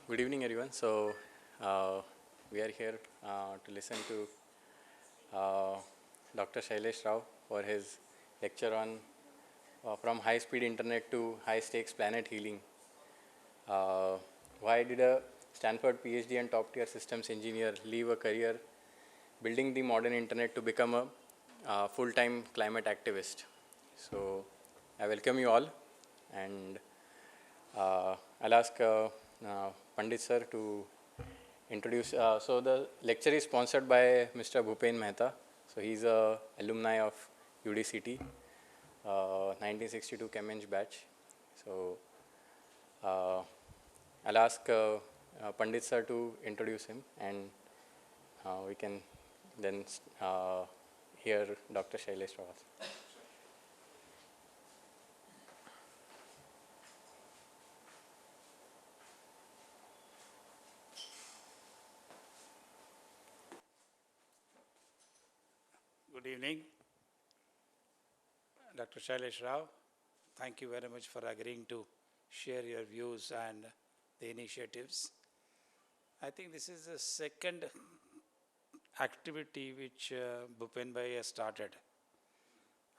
Good evening, everyone. So, uh, we are here to listen to Dr. Shailesh Rao for his lecture on from high-speed internet to high-stakes planet healing. Uh, why did a Stanford PhD and top-tier systems engineer leave a career building the modern internet to become a full-time climate activist? So, I welcome you all, and I'll ask Pandit sir to introduce. So the lecture is sponsored by Mr. Bhupen Mehta. So he's a alumni of UDCT, 1962 Chem batch. So uh, I'll ask Pandit sir to introduce him, and we can then hear Dr. Shailesh Rawat. Good evening. Dr. Shailesh Rao, thank you very much for agreeing to share your views and the initiatives. I think this is the second activity which Bhupen Bhai has started.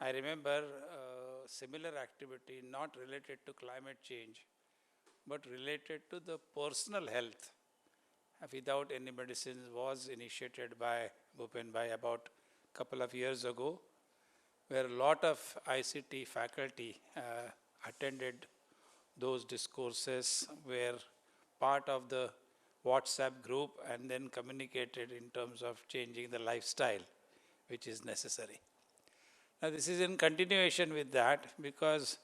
I remember a similar activity not related to climate change, but related to the personal health without any medicines was initiated by Bhupen Bhai about a couple of years ago, where a lot of ICT faculty attended those discourses, were part of the WhatsApp group and then communicated in terms of changing the lifestyle which is necessary. Now this is in continuation with that, because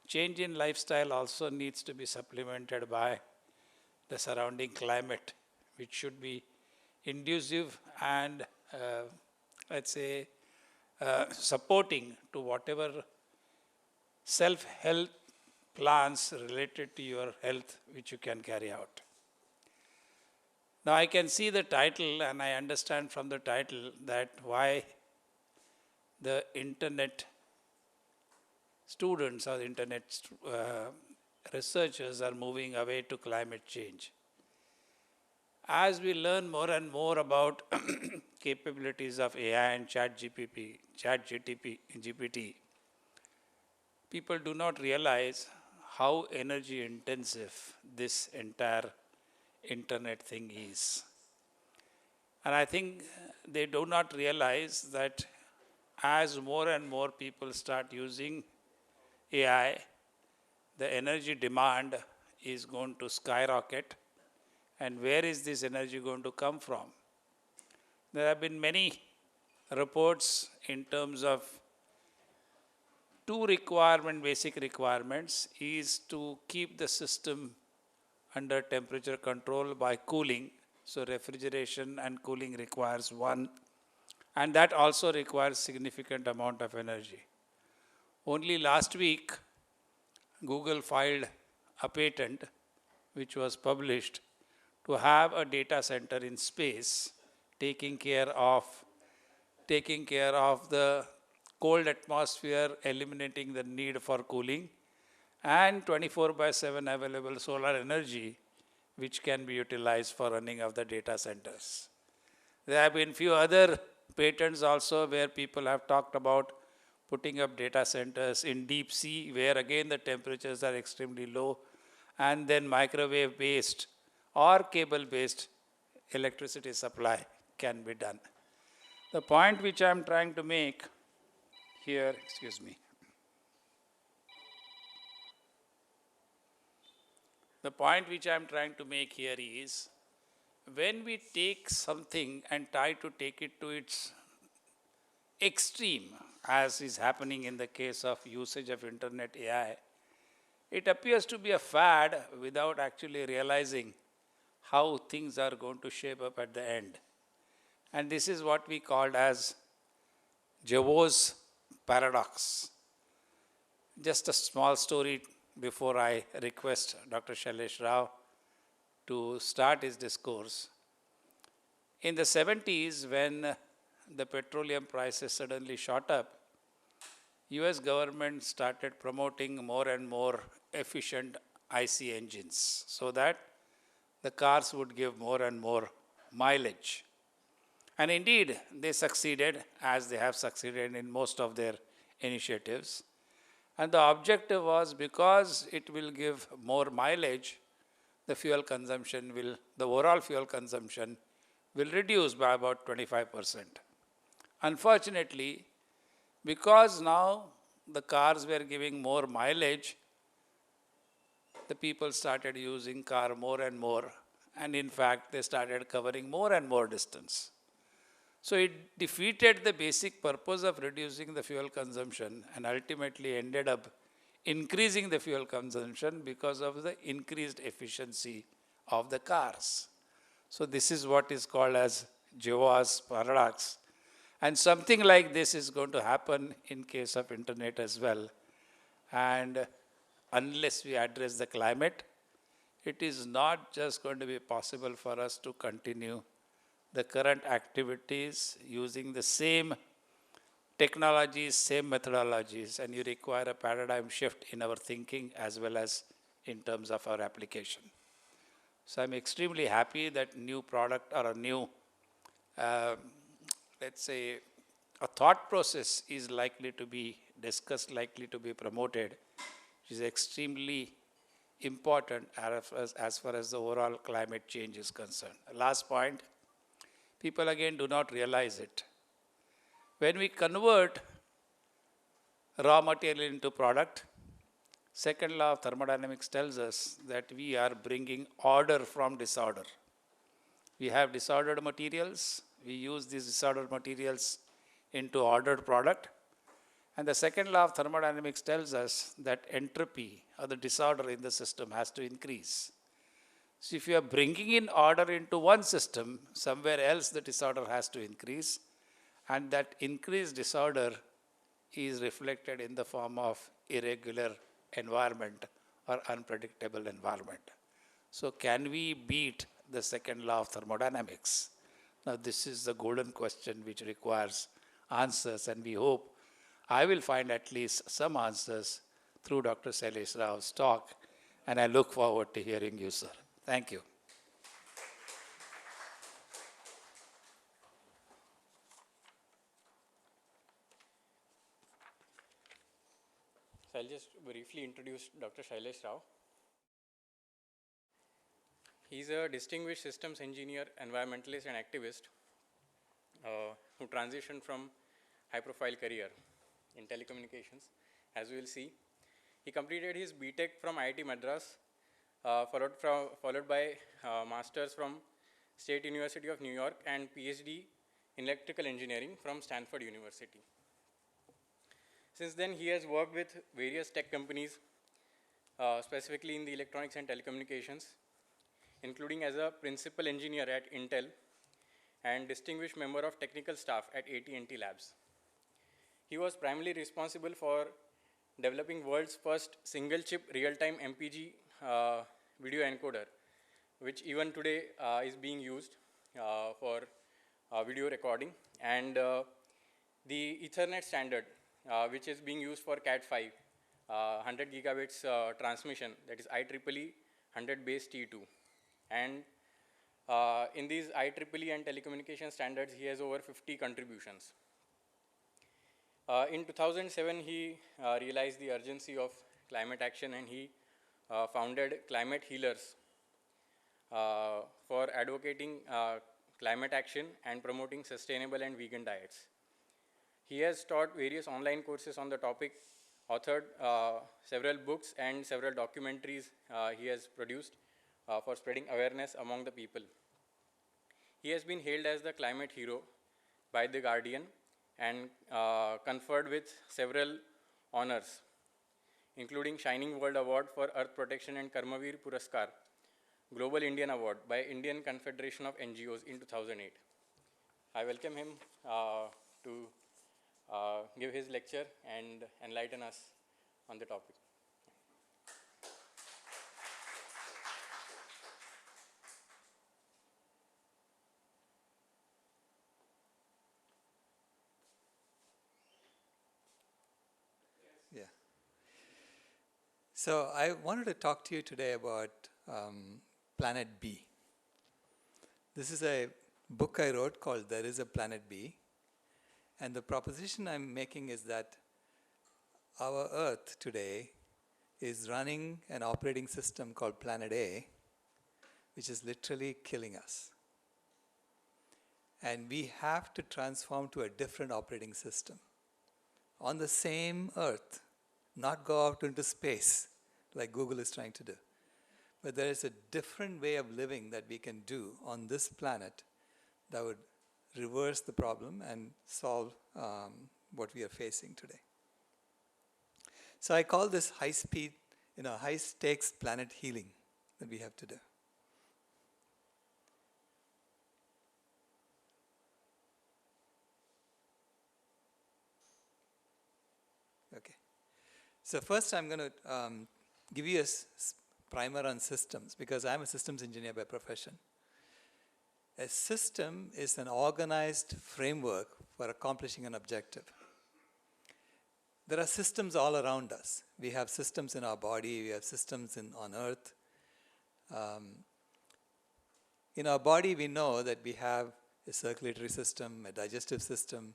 change in lifestyle also needs to be supplemented by the surrounding climate, which should be conducive and let's say supporting to whatever self-help plans related to your health which you can carry out. Now I can see the title and I understand from the title that why the internet students or the internet researchers are moving away to climate change. As we learn more and more about capabilities of AI and GPT, people do not realize how energy intensive this entire internet thing is. And I think they do not realize that as more and more people start using AI, the energy demand is going to skyrocket. And where is this energy going to come from? There have been many reports in terms of two basic requirements is to keep the system under temperature control by cooling. So refrigeration and cooling requires one, and that also requires significant amount of energy. Only last week, Google filed a patent which was published to have a data center in space taking care of the cold atmosphere, eliminating the need for cooling, and 24/7 available solar energy which can be utilized for running of the data centers. There have been few other patents also where people have talked about putting up data centers in deep sea, where again the temperatures are extremely low, and then microwave based or cable based electricity supply can be done. The point which I am trying to make here, the point which I am trying to make here is, when we take something and try to take it to its extreme, as is happening in the case of usage of internet AI, it appears to be a fad without actually realizing how things are going to shape up at the end. And this is what we called as Jevons paradox. Just a small story before I request Dr. Shailesh Rao to start his discourse. In the 70s, when the petroleum prices suddenly shot up, US government started promoting more and more efficient IC engines so that the cars would give more and more mileage. And indeed, they succeeded, as they have succeeded in most of their initiatives. And the objective was, because it will give more mileage, the overall fuel consumption will reduce by about 25%. Unfortunately, because now the cars were giving more mileage, the people started using car more and more, and in fact they started covering more and more distance. So it defeated the basic purpose of reducing the fuel consumption and ultimately ended up increasing the fuel consumption because of the increased efficiency of the cars. So this is what is called as Jehovah's paradox. And something like this is going to happen in case of internet as well. And unless we address the climate, it is not just going to be possible for us to continue the current activities using the same technologies, same methodologies, and you require a paradigm shift in our thinking as well as in terms of our application. So I'm extremely happy that new product or a new, let's say, a thought process is likely to be discussed, likely to be promoted, which is extremely important as far as the overall climate change is concerned. Last point, people again do not realize it. When we convert raw material into product, second law of thermodynamics tells us that we are bringing order from disorder. We have disordered materials, we use these disordered materials into ordered product. And the second law of thermodynamics tells us that entropy or the disorder in the system has to increase. So if you are bringing in order into one system, somewhere else the disorder has to increase, and that increased disorder is reflected in the form of irregular environment or unpredictable environment. So can we beat the second law of thermodynamics? Now this is the golden question which requires answers, and we hope I will find at least some answers through Dr. Shailesh Rao's talk, and I look forward to hearing you, sir. Thank you. So I'll just briefly introduce Dr. Shailesh Rao. He's a distinguished systems engineer, environmentalist, and activist who transitioned from high-profile career in telecommunications, as we will see. He completed his BTech from IIT Madras, followed by Masters from State University of New York and PhD in Electrical Engineering from Stanford University. Since then, he has worked with various tech companies, specifically in the electronics and telecommunications, including as a principal engineer at Intel and distinguished member of technical staff at AT&T Labs. He was primarily responsible for developing world's first single-chip real-time MPG video encoder, which even today is being used for video recording, and the Ethernet standard, which is being used for Cat5, 100 gigabits transmission, that is IEEE 100 base T2. And in these IEEE and telecommunication standards, he has over 50 contributions. In 2007, he realized the urgency of climate action, and he founded Climate Healers for advocating climate action and promoting sustainable and vegan diets. He has taught various online courses on the topic, authored several books and several documentaries he has produced for spreading awareness among the people. He has been hailed as the climate hero by The Guardian and conferred with several honors, including Shining World Award for Earth Protection and Karmavir Puraskar, Global Indian Award by Indian Confederation of NGOs in 2008. I welcome him to give his lecture and enlighten us on the topic. Yeah. So I wanted to talk to you today about Planet B. This is a book I wrote called There is a Planet B. And the proposition I'm making is that our Earth today is running an operating system called Planet A, which is literally killing us. And we have to transform to a different operating system on the same Earth, not go out into space like Google is trying to do. But there is a different way of living that we can do on this planet that would reverse the problem and solve what we are facing today. So I call this high-speed, high-stakes planet healing that we have to do. Okay. So first I'm going to give you a primer on systems, because I'm a systems engineer by profession. A system is an organized framework for accomplishing an objective. There are systems all around us. We have systems in our body, we have systems on Earth. In our body, we know that we have a circulatory system, a digestive system,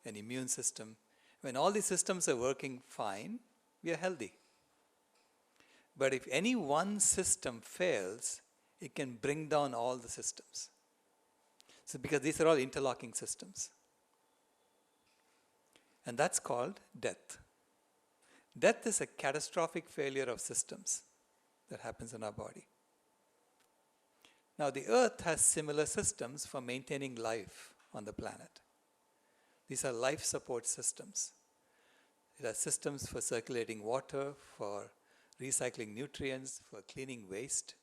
an immune system. When all these systems are working fine, we are healthy. But if any one system fails, it can bring down all the systems. So because these are all interlocking systems. And that's called death. Death is a catastrophic failure of systems that happens in our body. Now the Earth has similar systems for maintaining life on the planet. These are life support systems. It has systems for circulating water, for recycling nutrients, for cleaning waste,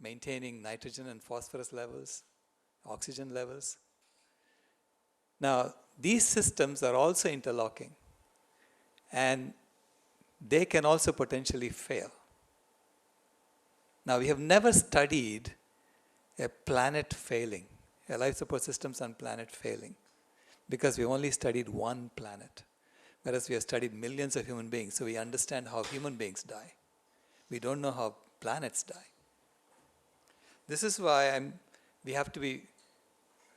maintaining nitrogen and phosphorus levels, oxygen levels. Now, these systems are also interlocking, and they can also potentially fail. Now, we have never studied a planet failing, a life support systems on planet failing, because we've only studied one planet, whereas we have studied millions of human beings, so we understand how human beings die. We don't know how planets die. This is why we have to be,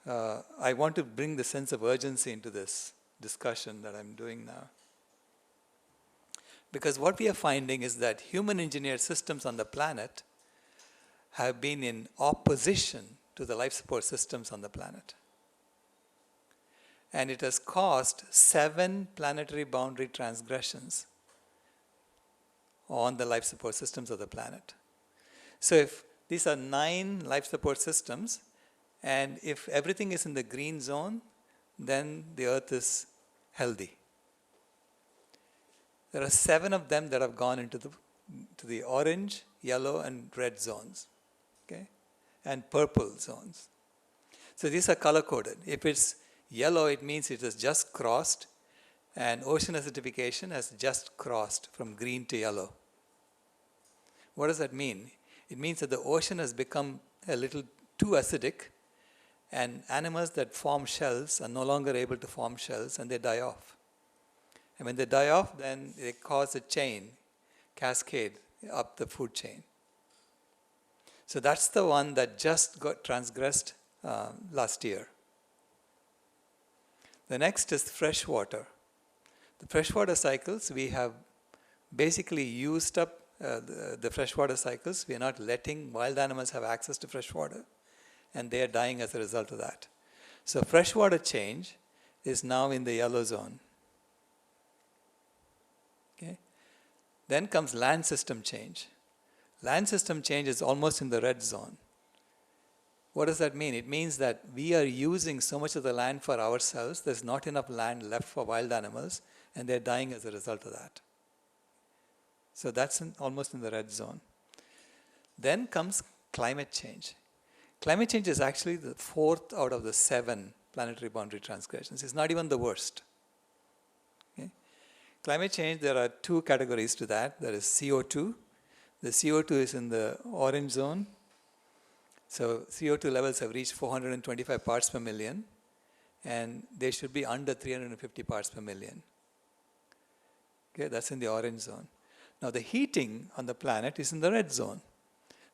I want to bring the sense of urgency into this discussion that I'm doing now. Because what we are finding is that human engineered systems on the planet have been in opposition to the life support systems on the planet. And it has caused 7 planetary boundary transgressions on the life support systems of the planet. So if these are 9 life support systems, and if everything is in the green zone, then the Earth is healthy. There are 7 of them that have gone into the orange, yellow, and red zones, okay, and purple zones. So these are color-coded. If it's yellow, it means it has just crossed, and ocean acidification has just crossed from green to yellow. What does that mean? It means that the ocean has become a little too acidic, and animals that form shells are no longer able to form shells, and they die off. And when they die off, then they cause a cascade up the food chain. So that's the one that just got transgressed last year. The next is freshwater. The freshwater cycles, we have basically used up the freshwater cycles. We are not letting wild animals have access to freshwater, and they are dying as a result of that. So freshwater change is now in the yellow zone. Okay. Then comes land system change. Land system change is almost in the red zone. What does that mean? It means that we are using so much of the land for ourselves, there's not enough land left for wild animals, and they're dying as a result of that. So that's almost in the red zone. Then comes climate change. Climate change is actually the 4th out of the 7 planetary boundary transgressions. It's not even the worst. Okay? Climate change, there are 2 categories to that. There is CO2. The CO2 is in the orange zone. So CO2 levels have reached 425 parts per million, and they should be under 350 parts per million. Okay, that's in the orange zone. Now the heating on the planet is in the red zone.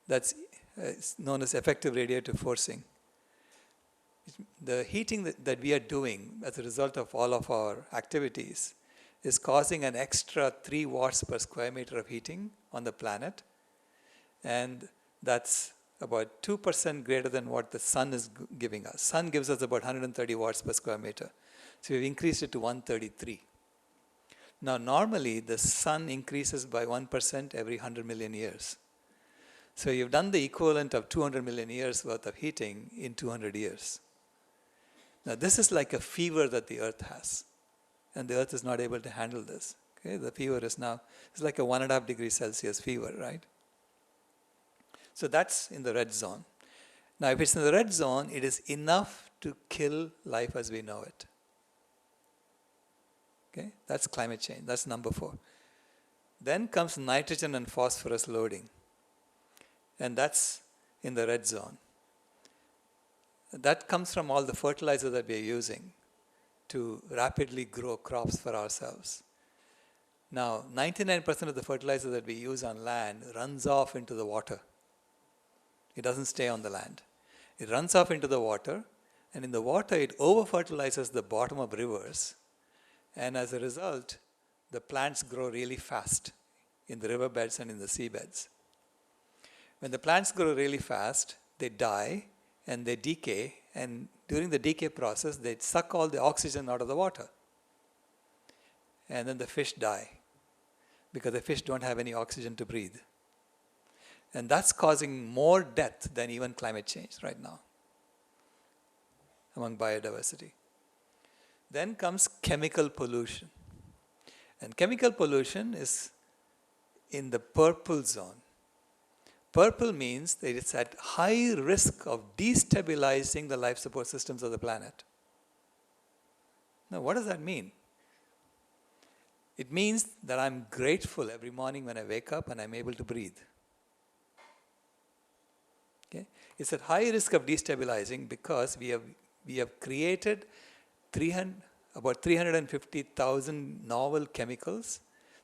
That's It's known as effective radiative forcing. The heating that we are doing as a result of all of our activities is causing an extra 3 watts per square meter of heating on the planet. And that's about 2% greater than what the sun is giving us. Sun gives us about 130 watts per square meter. So we've increased it to 133. Now, normally the sun increases by 1% every 100 million years. So you've done the equivalent of 200 million years worth of heating in 200 years. Now, this is like a fever that the earth has. And the earth is not able to handle this. Okay? The fever is now, it's like a 1.5 degrees Celsius fever, right? So that's in the red zone. Now, if it's in the red zone, it is enough to kill life as we know it. Okay? That's climate change. That's number 4. Then comes nitrogen and phosphorus loading. And that's in the red zone. That comes from all the fertilizer that we are using to rapidly grow crops for ourselves. Now, 99% of the fertilizer that we use on land runs off into the water. It doesn't stay on the land. It runs off into the water, and in the water it over-fertilizes the bottom of rivers, and as a result, the plants grow really fast in the riverbeds and in the seabeds. When the plants grow really fast, they die and they decay, and during the decay process, they suck all the oxygen out of the water. And then the fish die because the fish don't have any oxygen to breathe. And that's causing more death than even climate change right now among biodiversity. Then comes chemical pollution. And chemical pollution is in the purple zone. Purple means that it's at high risk of destabilizing the life support systems of the planet. Now, what does that mean? It means that I'm grateful every morning when I wake up and I'm able to breathe. Okay? It's at high risk of destabilizing because we have created about 350,000 novel chemicals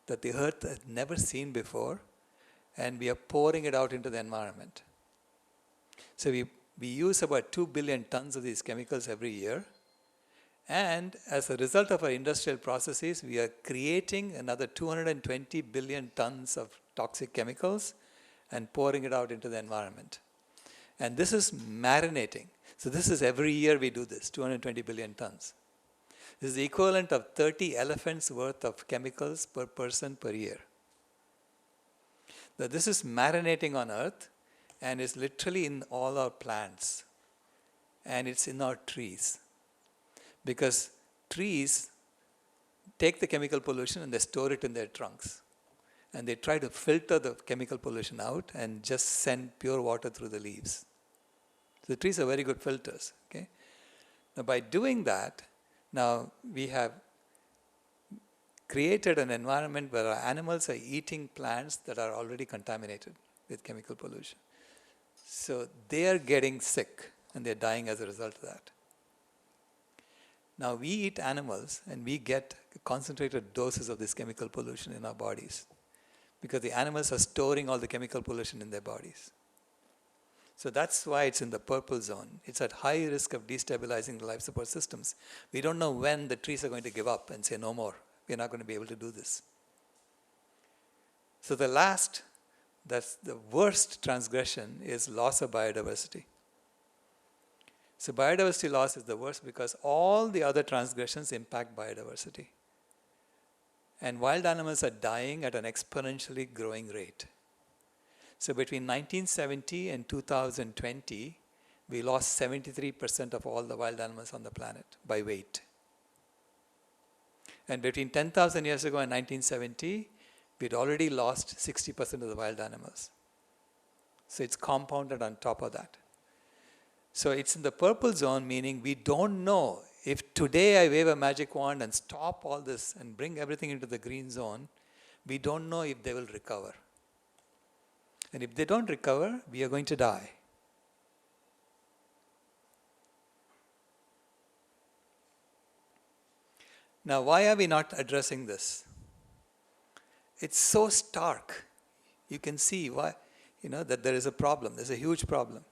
that the earth has never seen before, and we are pouring it out into the environment. So we use about 2 billion tons of these chemicals every year, and as a result of our industrial processes, we are creating another 220 billion tons of toxic chemicals and pouring it out into the environment. And this is marinating. So this is every year we do this, 220 billion tons. This is the equivalent of 30 elephants worth of chemicals per person per year. Now, this is marinating on earth, and it's literally in all our plants, and it's in our trees. Because trees take the chemical pollution and they store it in their trunks. And they try to filter the chemical pollution out and just send pure water through the leaves. So the trees are very good filters. Okay? Now, by doing that, now we have created an environment where our animals are eating plants that are already contaminated with chemical pollution. So they are getting sick and they're dying as a result of that. Now we eat animals and we get concentrated doses of this chemical pollution in our bodies because the animals are storing all the chemical pollution in their bodies. So that's why it's in the purple zone. It's at high risk of destabilizing the life support systems. We don't know when the trees are going to give up and say no more. We're not going to be able to do this. So that's the worst transgression is loss of biodiversity. So biodiversity loss is the worst because all the other transgressions impact biodiversity. And wild animals are dying at an exponentially growing rate. So between 1970 and 2020, we lost 73% of all the wild animals on the planet by weight. And between 10,000 years ago and 1970, we'd already lost 60% of the wild animals. So it's compounded on top of that. So it's in the purple zone, meaning we don't know if today I wave a magic wand and stop all this and bring everything into the green zone, we don't know if they will recover. And if they don't recover, we are going to die. Now, why are we not addressing this? It's so stark. You can see why. that there is a problem. There's a huge problem.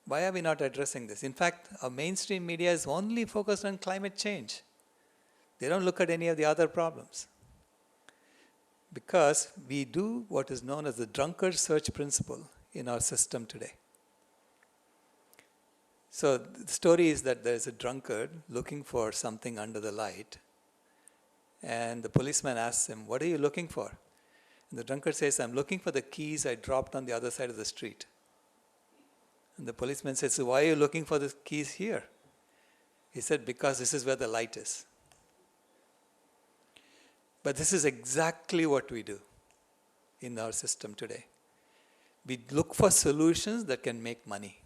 Why are we not addressing this? In fact, our mainstream media is only focused on climate change. They don't look at any of the other problems. Because we do what is known as the drunkard search principle in our system today. So the story is that there is a drunkard looking for something under the light, and the policeman asks him, "What are you looking for?" And the drunkard says, "I'm looking for the keys I dropped on the other side of the street." And the policeman says, "So why are you looking for the keys here?" He said, "Because this is where the light is." But this is exactly what we do in our system today. We look for solutions that can make money.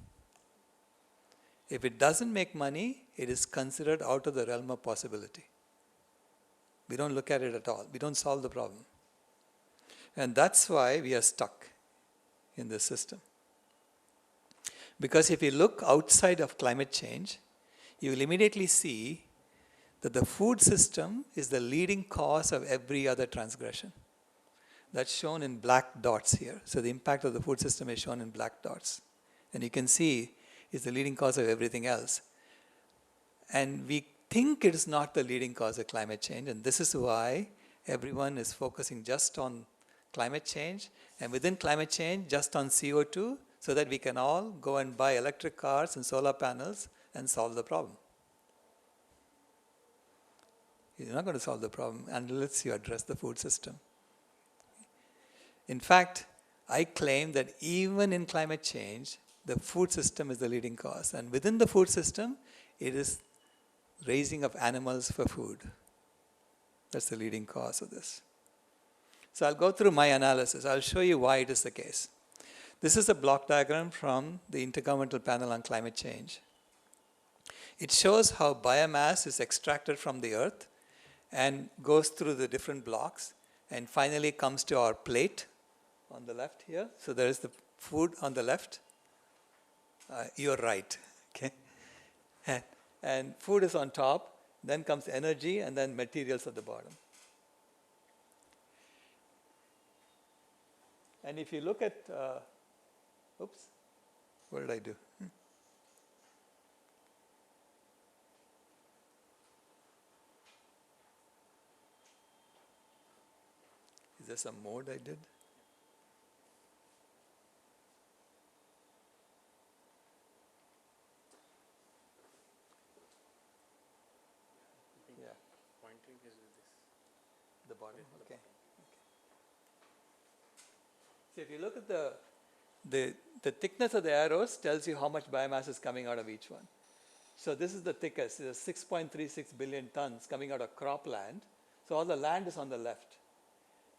If it doesn't make money, it is considered out of the realm of possibility. We don't look at it at all. We don't solve the problem. And that's why we are stuck in this system. Because if you look outside of climate change, you will immediately see that the food system is the leading cause of every other transgression. That's shown in black dots here. So the impact of the food system is shown in black dots. And you can see it's the leading cause of everything else. And we think it is not the leading cause of climate change, and this is why everyone is focusing just on climate change, and within climate change, just on CO2, so that we can all go and buy electric cars and solar panels and solve the problem. You're not going to solve the problem unless you address the food system. In fact, I claim that even in climate change, the food system is the leading cause. And within the food system, it is raising of animals for food. That's the leading cause of this. So I'll go through my analysis. I'll show you why it is the case. This is a block diagram from the Intergovernmental Panel on Climate Change. It shows how biomass is extracted from the earth and goes through the different blocks and finally comes to our plate on the left here. So there is the food on the left. You're right. Okay? And food is on top, then comes energy, and then materials at the bottom. And if you look at, oops, what did I do? Is there some mode I did? Yeah. Pointing is with this. The bottom, okay. So if you look at the thickness of the arrows tells you how much biomass is coming out of each one. So this is the thickest, it's 6.36 billion tons coming out of cropland. So all the land is on the left.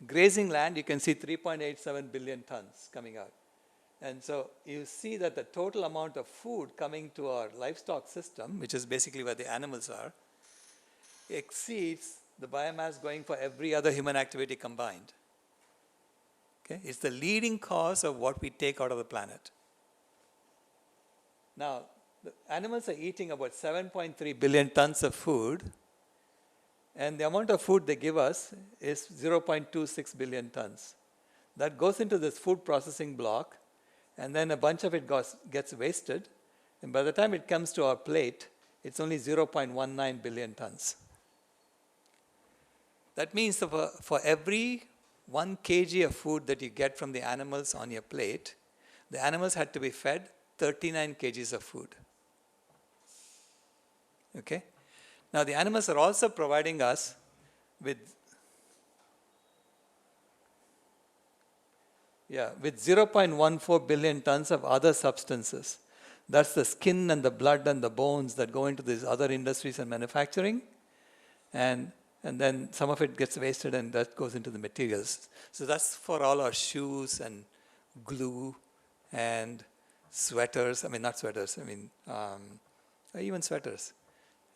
Grazing land, you can see 3.87 billion tons coming out. And so you see that the total amount of food coming to our livestock system, which is basically where the animals are, exceeds the biomass going for every other human activity combined. Okay? It's the leading cause of what we take out of the planet. Now, the animals are eating about 7.3 billion tons of food, and the amount of food they give us is 0.26 billion tons. That goes into this food processing block, and then a bunch of it gets wasted, and by the time it comes to our plate, it's only 0.19 billion tons. That means for every 1 kg of food that you get from the animals on your plate, the animals had to be fed 39 kgs of food. Okay? Now the animals are also providing us with 0.14 billion tons of other substances. That's the skin and the blood and the bones that go into these other industries and manufacturing. And then some of it gets wasted and that goes into the materials. So that's for all our shoes and glue and sweaters. I mean, not sweaters, even sweaters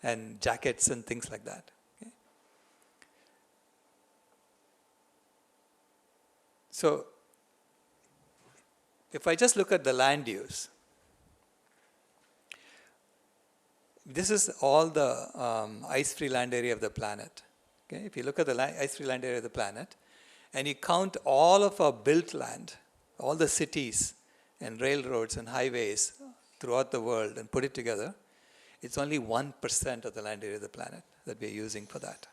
and jackets and things like that. Okay? So if I just look at the land use, this is all the ice-free land area of the planet. Okay? If you look at the ice-free land area of the planet, and you count all of our built land, all the cities and railroads and highways throughout the world and put it together, it's only 1% of the land area of the planet that we're using for that.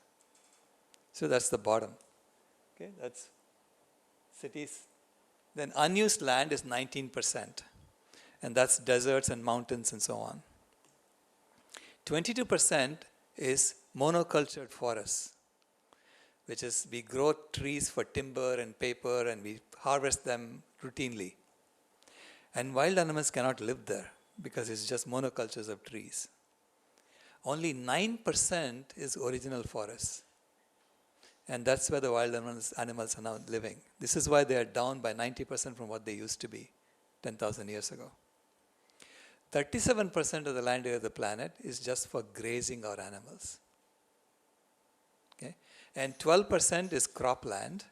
So that's the bottom. Okay, that's cities. Then unused land is 19%, and that's deserts and mountains and so on. 22% is monocultured forests, which is we grow trees for timber and paper and we harvest them routinely. And wild animals cannot live there because it's just monocultures of trees. Only 9% is original forests. And that's where the wild animals are now living. This is why they are down by 90% from what they used to be 10,000 years ago. 37% of the land area of the planet is just for grazing our animals. Okay? And 12% is cropland,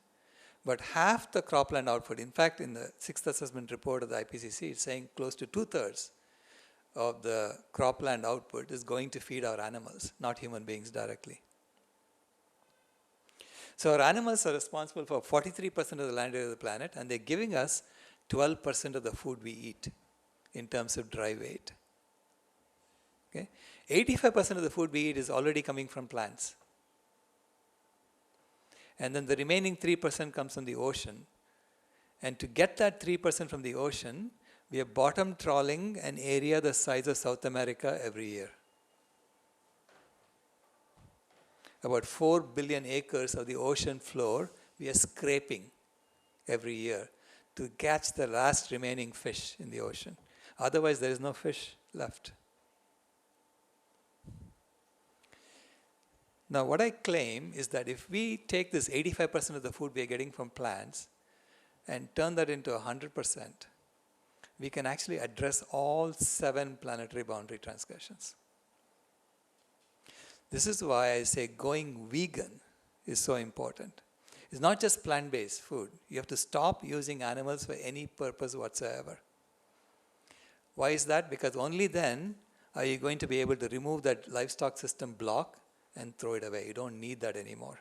but half the cropland output, in fact, in the 6th assessment report of the IPCC, it's saying close to 2/3 of the cropland output is going to feed our animals, not human beings directly. So our animals are responsible for 43% of the land area of the planet, and they're giving us 12% of the food we eat in terms of dry weight. Okay? 85% of the food we eat is already coming from plants. And then the remaining 3% comes from the ocean. And to get that 3% from the ocean, we are bottom trawling an area the size of South America every year. About 4 billion acres of the ocean floor we are scraping every year to catch the last remaining fish in the ocean. Otherwise, there is no fish left. Now, what I claim is that if we take this 85% of the food we are getting from plants and turn that into 100%, we can actually address all 7 planetary boundary transgressions. This is why I say going vegan is so important. It's not just plant-based food. You have to stop using animals for any purpose whatsoever. Why is that? Because only then are you going to be able to remove that livestock system block and throw it away. You don't need that anymore.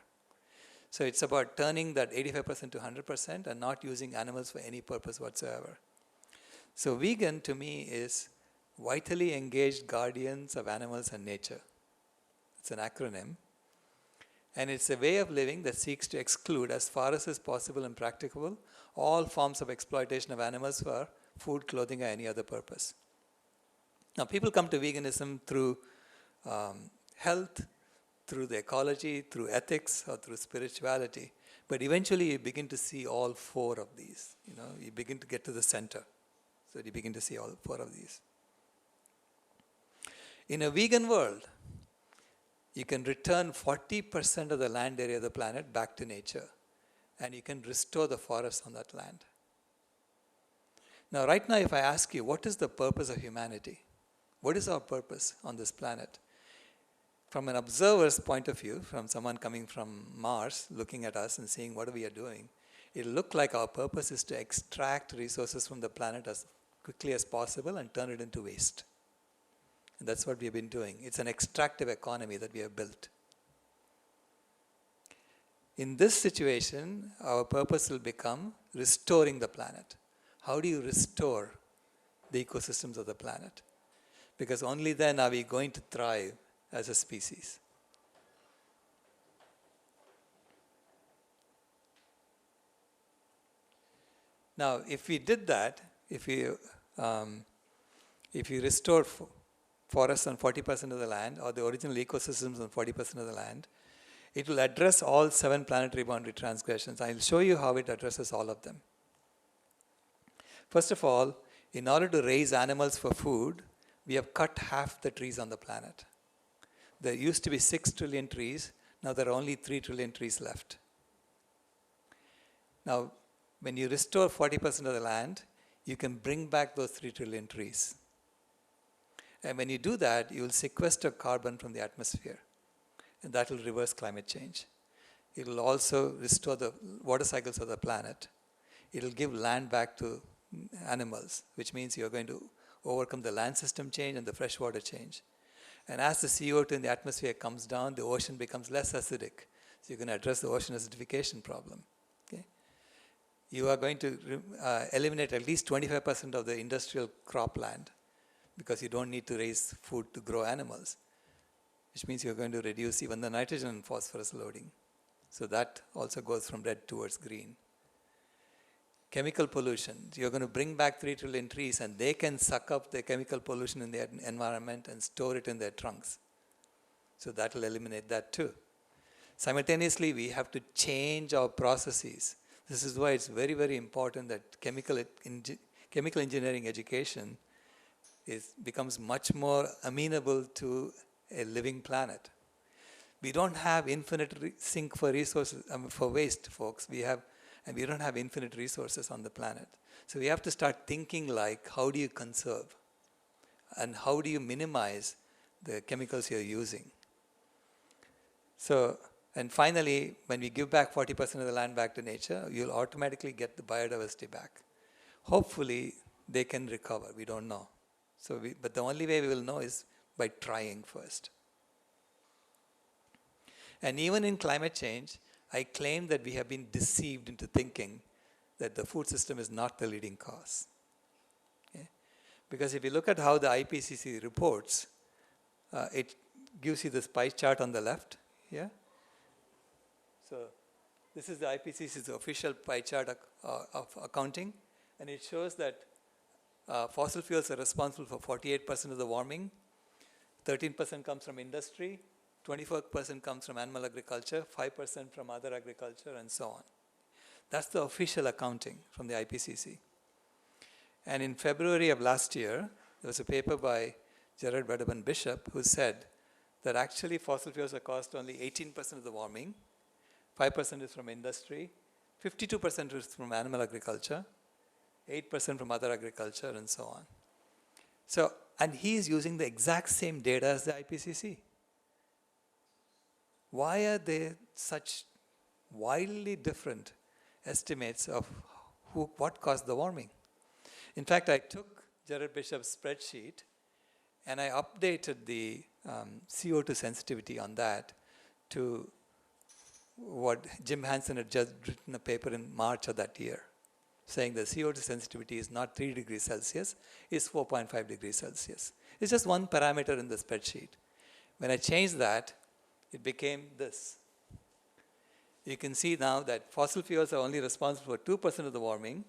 So it's about turning that 85% to 100% and not using animals for any purpose whatsoever. So vegan to me is vitally engaged guardians of animals and nature. It's an acronym. And it's a way of living that seeks to exclude, as far as is possible and practicable, all forms of exploitation of animals for food, clothing, or any other purpose. Now, people come to veganism through health, through the ecology, through ethics, or through spirituality. But eventually you begin to see all 4 of these. You begin to get to the center. So you begin to see all 4 of these. In a vegan world, you can return 40% of the land area of the planet back to nature. And you can restore the forests on that land. Now, right now, if I ask you, what is the purpose of humanity? What is our purpose on this planet? From an observer's point of view, from someone coming from Mars, looking at us and seeing what we are doing, it'll look like our purpose is to extract resources from the planet as quickly as possible and turn it into waste. And that's what we've been doing. It's an extractive economy that we have built. In this situation, our purpose will become restoring the planet. How do you restore the ecosystems of the planet? Because only then are we going to thrive as a species. Now, if we did that, if you restore forests on 40% of the land, or the original ecosystems on 40% of the land, it will address all 7 planetary boundary transgressions. I'll show you how it addresses all of them. First of all, in order to raise animals for food, we have cut half the trees on the planet. There used to be 6 trillion trees. Now there are only 3 trillion trees left. Now, when you restore 40% of the land, you can bring back those 3 trillion trees. And when you do that, you will sequester carbon from the atmosphere. And that will reverse climate change. It will also restore the water cycles of the planet. It will give land back to animals, which means you're going to overcome the land system change and the freshwater change. And as the CO2 in the atmosphere comes down, the ocean becomes less acidic. So you can address the ocean acidification problem. Okay? you are going to eliminate at least 25% of the industrial cropland because you don't need to raise food to grow animals, which means you're going to reduce even the nitrogen and phosphorus loading. So that also goes from red towards green. Chemical pollution, you're going to bring back 3 trillion trees and they can suck up the chemical pollution in the environment and store it in their trunks. So that will eliminate that too. Simultaneously, we have to change our processes. This is why it's very, very important that chemical engineering education becomes much more amenable to a living planet. We don't have infinite sink for resources, for waste, folks. And we don't have infinite resources on the planet. So we have to start thinking like, how do you conserve? And how do you minimize the chemicals you're using? So, and finally, when we give back 40% of the land back to nature, you'll automatically get the biodiversity back. Hopefully, they can recover. We don't know. But the only way we will know is by trying first. And even in climate change, I claim that we have been deceived into thinking that the food system is not the leading cause. Okay? Because if you look at how the IPCC reports, it gives you this pie chart on the left here. So this is the IPCC's official pie chart of accounting, and it shows that fossil fuels are responsible for 48% of the warming, 13% comes from industry, 24% comes from animal agriculture, 5% from other agriculture, and so on. That's the official accounting from the IPCC. And in February of last year, there was a paper by Gerard Wedderburn Bishop who said that actually fossil fuels have caused only 18% of the warming, 5% is from industry, 52% is from animal agriculture, 8% from other agriculture, and so on. So, and he is using the exact same data as the IPCC. Why are there such wildly different estimates of what caused the warming? In fact, I took Gerard Bishop's spreadsheet and I updated the CO2 sensitivity on that to what Jim Hansen had just written a paper in March of that year, saying the CO2 sensitivity is not 3 degrees Celsius, it's 4.5 degrees Celsius. It's just one parameter in the spreadsheet. When I changed that, it became this. You can see now that fossil fuels are only responsible for 2% of the warming,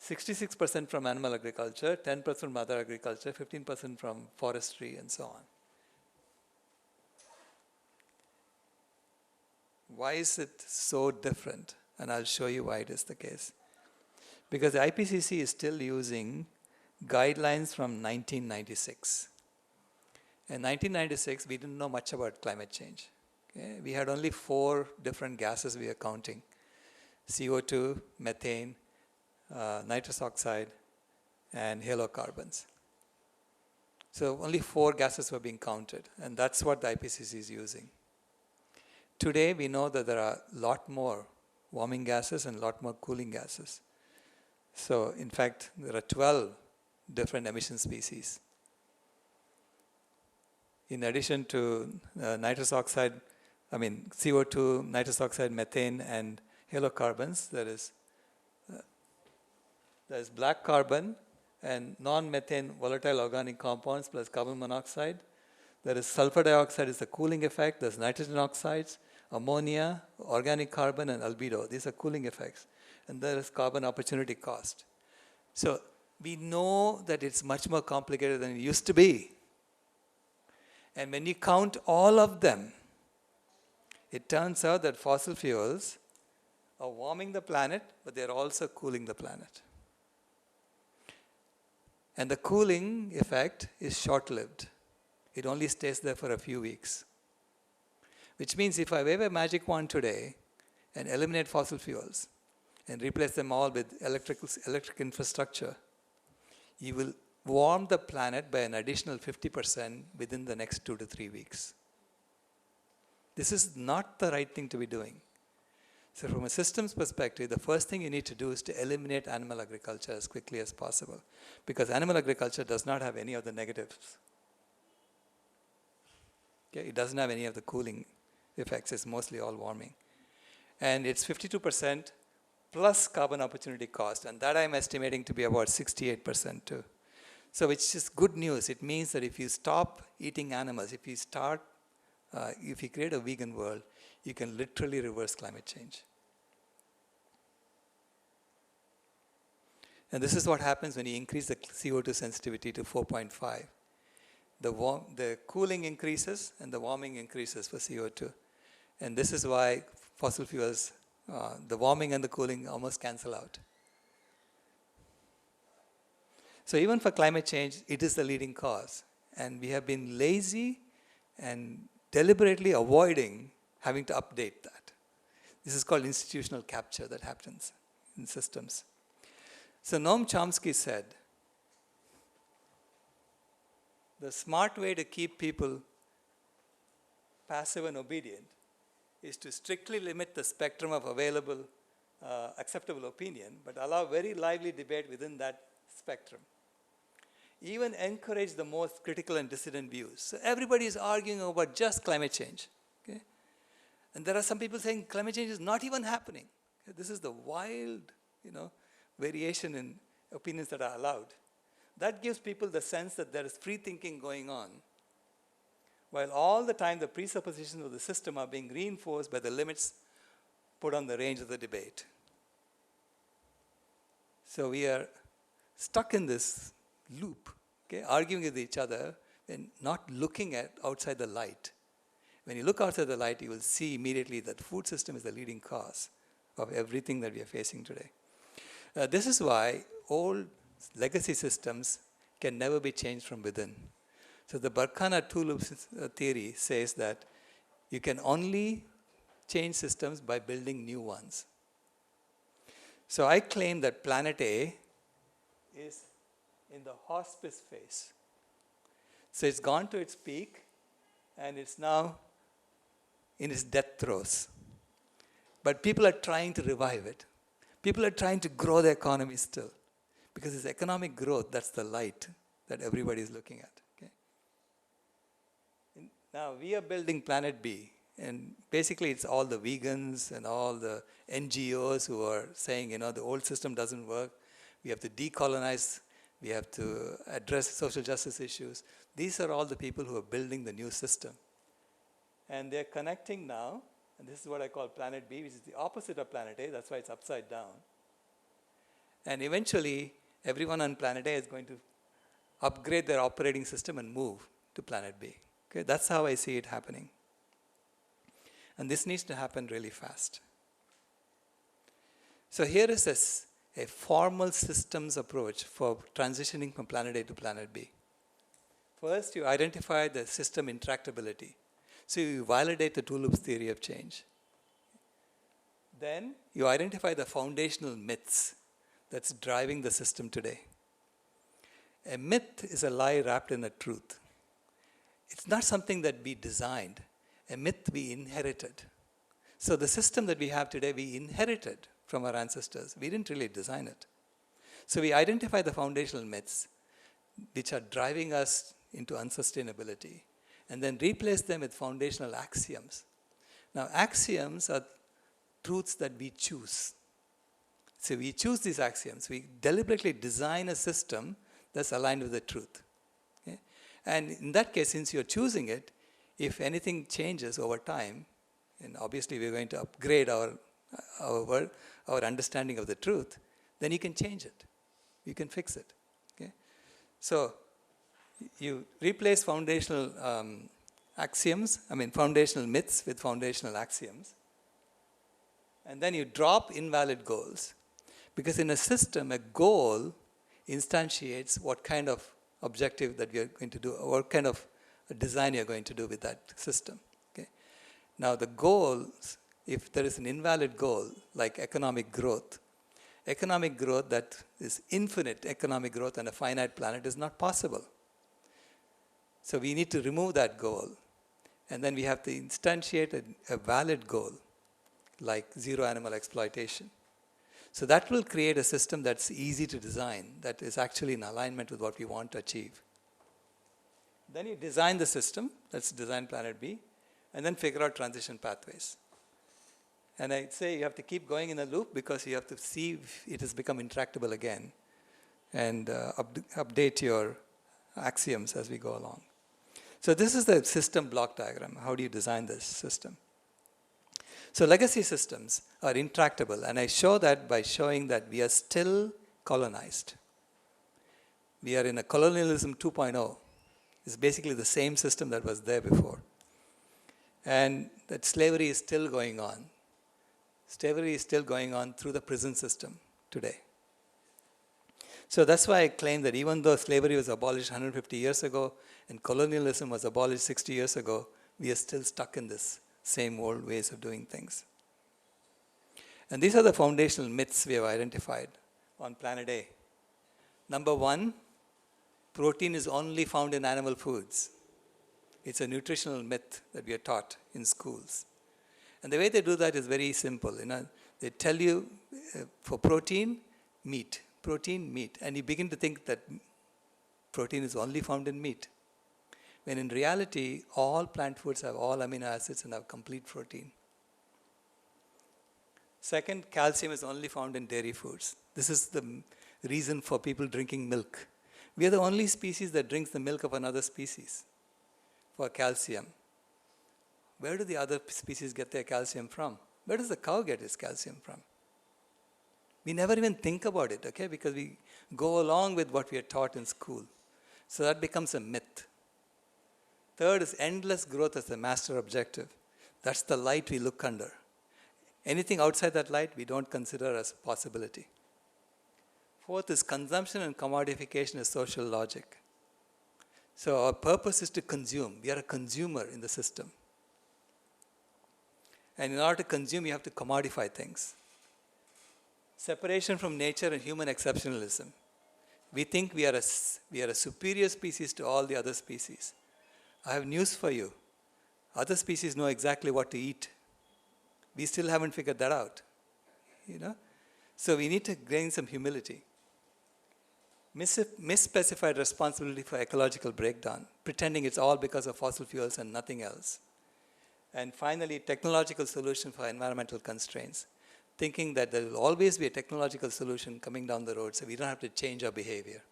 66% from animal agriculture, 10% from other agriculture, 15% from forestry, and so on. Why is it so different? And I'll show you why it is the case. Because the IPCC is still using guidelines from 1996. In 1996, we didn't know much about climate change. Okay? We had only 4 different gases we were counting: CO2, methane, nitrous oxide, and halocarbons. So only 4 gases were being counted, and that's what the IPCC is using. Today, we know that there are a lot more warming gases and a lot more cooling gases. So, in fact, there are 12 different emission species. In addition to nitrous oxide, CO2, nitrous oxide, methane, and halocarbons, there is black carbon and non-methane volatile organic compounds plus carbon monoxide. There is sulfur dioxide is the cooling effect. There's nitrogen oxides, ammonia, organic carbon, and albedo. These are cooling effects. And there is carbon opportunity cost. So we know that it's much more complicated than it used to be. And when you count all of them, it turns out that fossil fuels are warming the planet, but they're also cooling the planet. And the cooling effect is short-lived. It only stays there for a few weeks. Which means if I wave a magic wand today and eliminate fossil fuels and replace them all with electric infrastructure, you will warm the planet by an additional 50% within the next 2 to 3 weeks. This is not the right thing to be doing. So from a systems perspective, the first thing you need to do is to eliminate animal agriculture as quickly as possible, because animal agriculture does not have any of the negatives. Okay? It doesn't have any of the cooling effects. It's mostly all warming. And it's 52% plus carbon opportunity cost, and that I'm estimating to be about 68% too. So which is good news. It means that if you stop eating animals, if you create a vegan world, you can literally reverse climate change. And this is what happens when you increase the CO2 sensitivity to 4.5. The cooling increases and the warming increases for CO2. And this is why fossil fuels, the warming and the cooling almost cancel out. So even for climate change, it is the leading cause. And we have been lazy and deliberately avoiding having to update that. This is called institutional capture that happens in systems. So Noam Chomsky said, the smart way to keep people passive and obedient is to strictly limit the spectrum of available acceptable opinion, but allow very lively debate within that spectrum. Even encourage the most critical and dissident views. So everybody is arguing about just climate change. Okay? And there are some people saying climate change is not even happening. Okay? This is the wild, variation in opinions that are allowed. That gives people the sense that there is free thinking going on, while all the time the presuppositions of the system are being reinforced by the limits put on the range of the debate. So we are stuck in this loop, okay, arguing with each other and not looking at outside the light. When you look outside the light, you will see immediately that food system is the leading cause of everything that we are facing today. This is why old legacy systems can never be changed from within. So the Barkhana two-loop theory says that you can only change systems by building new ones. So I claim that planet A is in the hospice phase. So it's gone to its peak and it's now in its death throes. But people are trying to revive it. People are trying to grow the economy still. Because it's economic growth, that's the light that everybody is looking at. Okay? Now we are building planet B. And basically it's all the vegans and all the NGOs who are saying, the old system doesn't work. We have to decolonize. We have to address social justice issues. These are all the people who are building the new system. And they're connecting now, and this is what I call planet B, which is the opposite of planet A. That's why it's upside down. And eventually, everyone on planet A is going to upgrade their operating system and move to planet B. Okay, that's how I see it happening. And this needs to happen really fast. So here is a formal systems approach for transitioning from planet A to planet B. First, you identify the system intractability. So you validate the two-loops theory of change. Then you identify the foundational myths that's driving the system today. A myth is a lie wrapped in a truth. It's not something that we designed. A myth we inherited. So the system that we have today, we inherited from our ancestors. We didn't really design it. So we identify the foundational myths which are driving us into unsustainability and then replace them with foundational axioms. Now axioms are truths that we choose. So we choose these axioms. We deliberately design a system that's aligned with the truth. Okay? And in that case, since you're choosing it, if anything changes over time, and obviously we're going to upgrade our understanding of the truth, then you can change it. You can fix it. Okay? So you replace foundational foundational myths with foundational axioms. And then you drop invalid goals. Because in a system, a goal instantiates what kind of objective that we are going to do, or what kind of design you're going to do with that system. Okay? Now the goals, if there is an invalid goal, like economic growth that is infinite economic growth on a finite planet is not possible. So we need to remove that goal. And then we have to instantiate a valid goal, like zero animal exploitation. So that will create a system that's easy to design, that is actually in alignment with what we want to achieve. Then you design the system, let's design planet B, and then figure out transition pathways. And I say you have to keep going in a loop because you have to see if it has become intractable again and update your axioms as we go along. So this is the system block diagram. How do you design this system? So legacy systems are intractable, and I show that by showing that we are still colonized. We are in a colonialism 2.0. It's basically the same system that was there before. And that slavery is still going on. Slavery is still going on through the prison system today. So that's why I claim that even though slavery was abolished 150 years ago and colonialism was abolished 60 years ago, we are still stuck in this same old ways of doing things. And these are the foundational myths we have identified on planet A. Number one, protein is only found in animal foods. It's a nutritional myth that we are taught in schools. And the way they do that is very simple. They tell you for protein, meat. Protein, meat. And you begin to think that protein is only found in meat. When in reality, all plant foods have all amino acids and have complete protein. Second, calcium is only found in dairy foods. This is the reason for people drinking milk. We are the only species that drinks the milk of another species for calcium. Where do the other species get their calcium from? Where does the cow get its calcium from? We never even think about it, okay? Because we go along with what we are taught in school. So that becomes a myth. Third is endless growth as the master objective. That's the light we look under. Anything outside that light, we don't consider as a possibility. Fourth is consumption and commodification is social logic. So our purpose is to consume. We are a consumer in the system. And in order to consume, you have to commodify things. Separation from nature and human exceptionalism. We think we are a superior species to all the other species. I have news for you. Other species know exactly what to eat. We still haven't figured that out. So we need to gain some humility. Misspecified responsibility for ecological breakdown, pretending it's all because of fossil fuels and nothing else. And finally, technological solution for environmental constraints, thinking that there will always be a technological solution coming down the road so we don't have to change our behavior.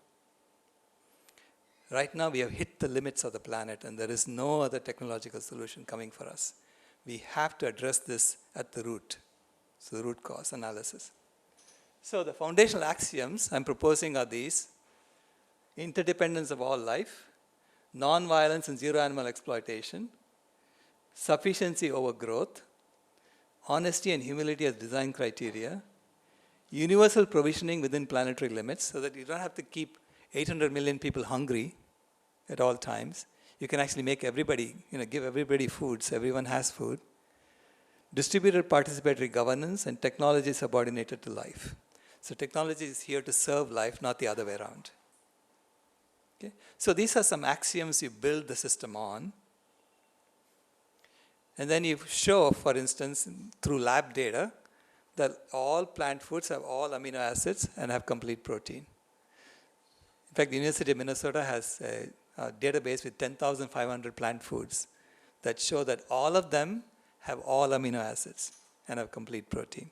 Right now, we have hit the limits of the planet and there is no other technological solution coming for us. We have to address this at the root. So the root cause analysis. So the foundational axioms I'm proposing are these: interdependence of all life, non-violence and zero animal exploitation, sufficiency over growth, honesty and humility as design criteria, universal provisioning within planetary limits so that you don't have to keep 800 million people hungry at all times. You can actually make everybody, give everybody food so everyone has food. Distributed participatory governance and technology subordinated to life. So technology is here to serve life, not the other way around. Okay? So these are some axioms you build the system on. And then you show, for instance, through lab data, that all plant foods have all amino acids and have complete protein. In fact, the University of Minnesota has a database with 10,500 plant foods that show that all of them have all amino acids and have complete protein.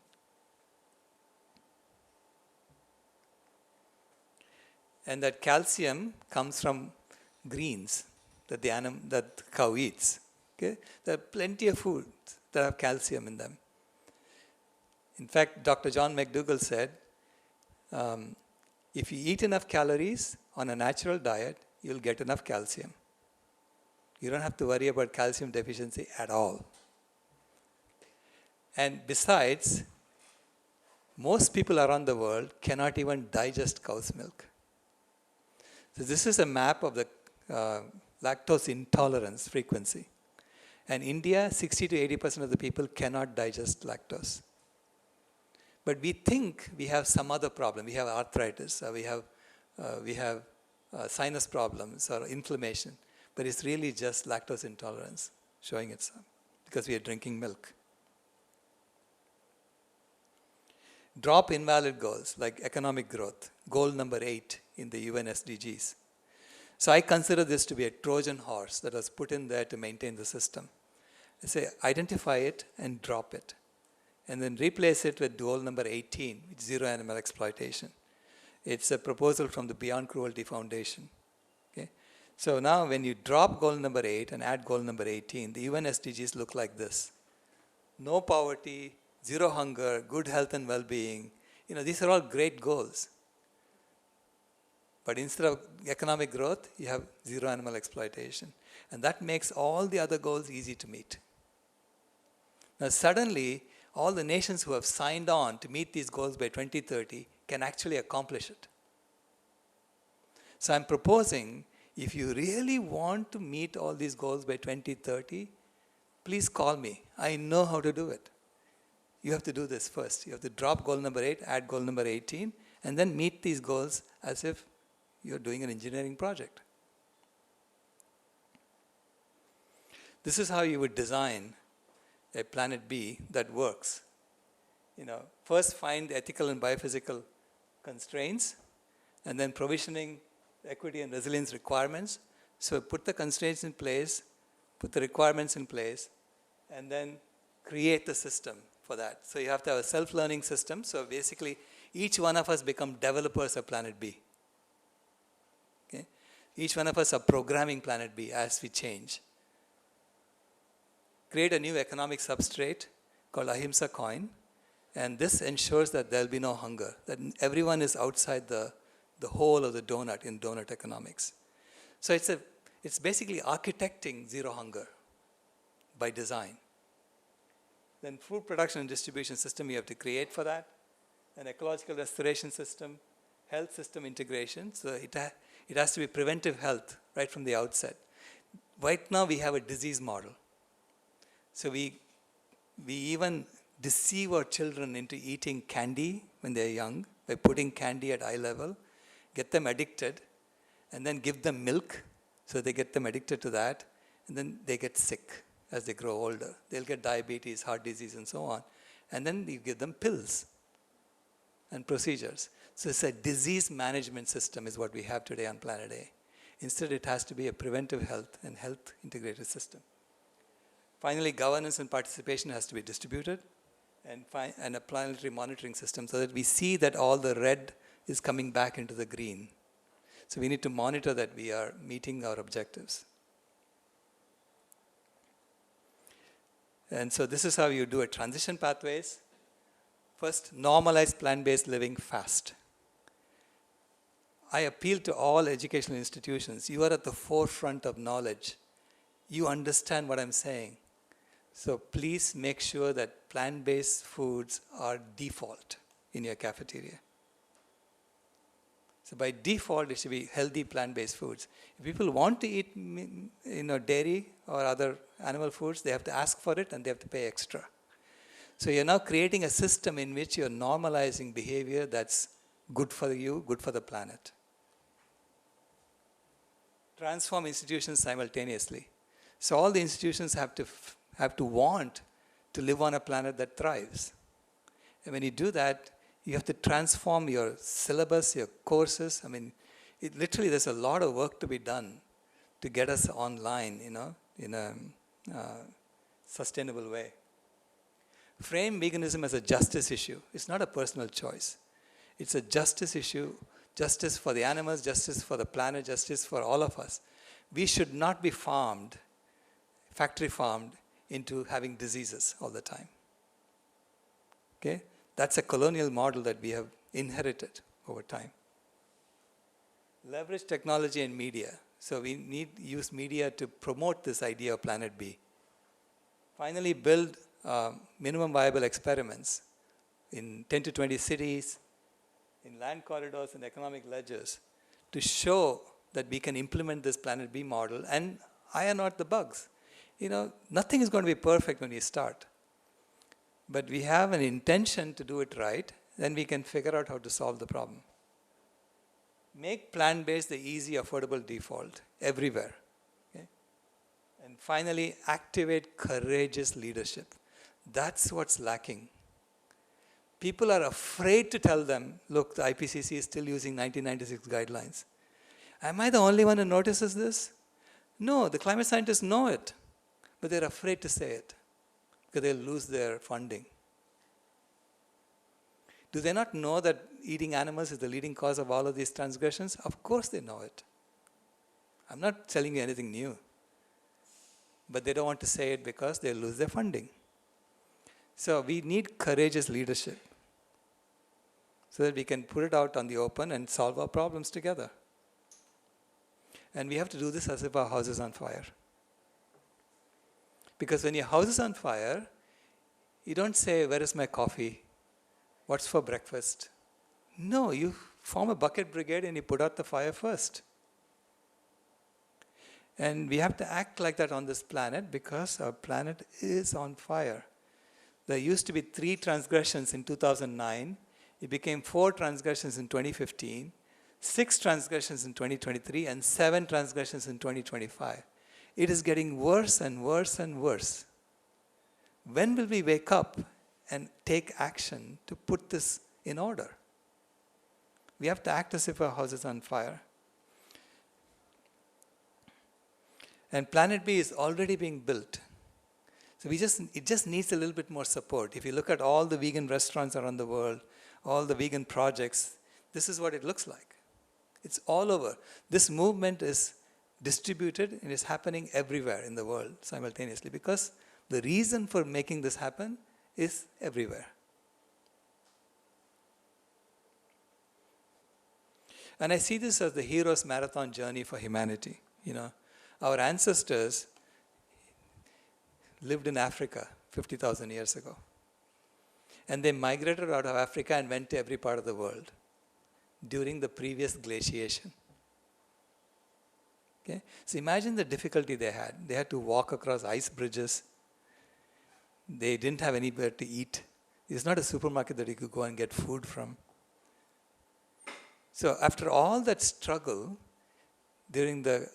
And that calcium comes from greens that the cow eats. Okay? There are plenty of foods that have calcium in them. In fact, Dr. John McDougall said, if you eat enough calories on a natural diet, you'll get enough calcium. You don't have to worry about calcium deficiency at all. And besides, most people around the world cannot even digest cow's milk. So this is a map of the lactose intolerance frequency. And India, 60 to 80% of the people cannot digest lactose. But we think we have some other problem. We have arthritis, or we have sinus problems or inflammation. But it's really just lactose intolerance showing itself because we are drinking milk. Drop invalid goals like economic growth, goal number 8 in the UN SDGs. So I consider this to be a Trojan horse that was put in there to maintain the system. I say identify it and drop it. and then replace it with goal number 18, which is zero animal exploitation. It's a proposal from the Beyond Cruelty Foundation. Okay? So now when you drop goal number 8 and add goal number 18, the UN SDGs look like this. No poverty, zero hunger, good health and well-being. These are all great goals. But instead of economic growth, you have zero animal exploitation. And that makes all the other goals easy to meet. Now suddenly, all the nations who have signed on to meet these goals by 2030 can actually accomplish it. So I'm proposing, if you really want to meet all these goals by 2030, please call me. I know how to do it. You have to do this first. You have to drop goal number 8, add goal number 18, and then meet these goals as if you're doing an engineering project. This is how you would design a planet B that works. First find ethical and biophysical constraints, and then provisioning equity and resilience requirements. So put the constraints in place, put the requirements in place, and then create the system for that. So you have to have a self-learning system. So basically, each one of us become developers of planet B. Okay? Each one of us are programming planet B as we change. Create a new economic substrate called Ahimsa coin, and this ensures that there will be no hunger, that everyone is outside the whole of the donut in donut economics. So it's basically architecting zero hunger by design. Then food production and distribution system you have to create for that, an ecological restoration system, health system integration. So it has to be preventive health right from the outset. Right now we have a disease model. So we even deceive our children into eating candy when they're young by putting candy at eye level, get them addicted, and then give them milk so they get them addicted to that, and then they get sick as they grow older. They'll get diabetes, heart disease, and so on. And then you give them pills and procedures. So it's a disease management system is what we have today on planet A. Instead, it has to be a preventive health and health integrated system. Finally, governance and participation has to be distributed, and a planetary monitoring system so that we see that all the red is coming back into the green. So we need to monitor that we are meeting our objectives. And so this is how you do a transition pathways. First, normalize plant-based living fast. I appeal to all educational institutions. You are at the forefront of knowledge. You understand what I'm saying. So please make sure that plant-based foods are default in your cafeteria. So by default, it should be healthy plant-based foods. If people want to eat dairy or other animal foods, they have to ask for it and they have to pay extra. So you're now creating a system in which you're normalizing behavior that's good for you, good for the planet. Transform institutions simultaneously. So all the institutions have to want to live on a planet that thrives. And when you do that, you have to transform your syllabus, your courses. Literally there's a lot of work to be done to get us online, in a sustainable way. Frame veganism as a justice issue. It's not a personal choice. It's a justice issue, justice for the animals, justice for the planet, justice for all of us. We should not be factory farmed into having diseases all the time. Okay? That's a colonial model that we have inherited over time. Leverage technology and media. So we need to use media to promote this idea of Planet B. Finally, build minimum viable experiments in 10 to 20 cities, in land corridors and economic ledgers to show that we can implement this Planet B model and iron out the bugs. Nothing is going to be perfect when we start. But we have an intention to do it right, then we can figure out how to solve the problem. Make plant-based the easy, affordable default everywhere. Okay? And finally, activate courageous leadership. That's what's lacking. People are afraid to tell them, look, the IPCC is still using 1996 guidelines. Am I the only one who notices this? No, the climate scientists know it, but they're afraid to say it because they'll lose their funding. Do they not know that eating animals is the leading cause of all of these transgressions? Of course they know it. I'm not telling you anything new. But they don't want to say it because they'll lose their funding. So we need courageous leadership so that we can put it out on the open and solve our problems together. And we have to do this as if our house is on fire. Because when your house is on fire, you don't say, where is my coffee? What's for breakfast? No, you form a bucket brigade and you put out the fire first. And we have to act like that on this planet because our planet is on fire. There used to be 3 transgressions in 2009. It became 4 transgressions in 2015, 6 transgressions in 2023, and 7 transgressions in 2025. It is getting worse and worse and worse. When will we wake up and take action to put this in order? We have to act as if our house is on fire. And Planet B is already being built. So it just needs a little bit more support. If you look at all the vegan restaurants around the world, all the vegan projects, this is what it looks like. It's all over. This movement is distributed and is happening everywhere in the world simultaneously because the reason for making this happen is everywhere. And I see this as the hero's marathon journey for humanity. Our ancestors lived in Africa 50,000 years ago. And they migrated out of Africa and went to every part of the world during the previous glaciation. Okay? So imagine the difficulty they had. They had to walk across ice bridges. They didn't have anywhere to eat. It's not a supermarket that you could go and get food from. So after all that struggle, during the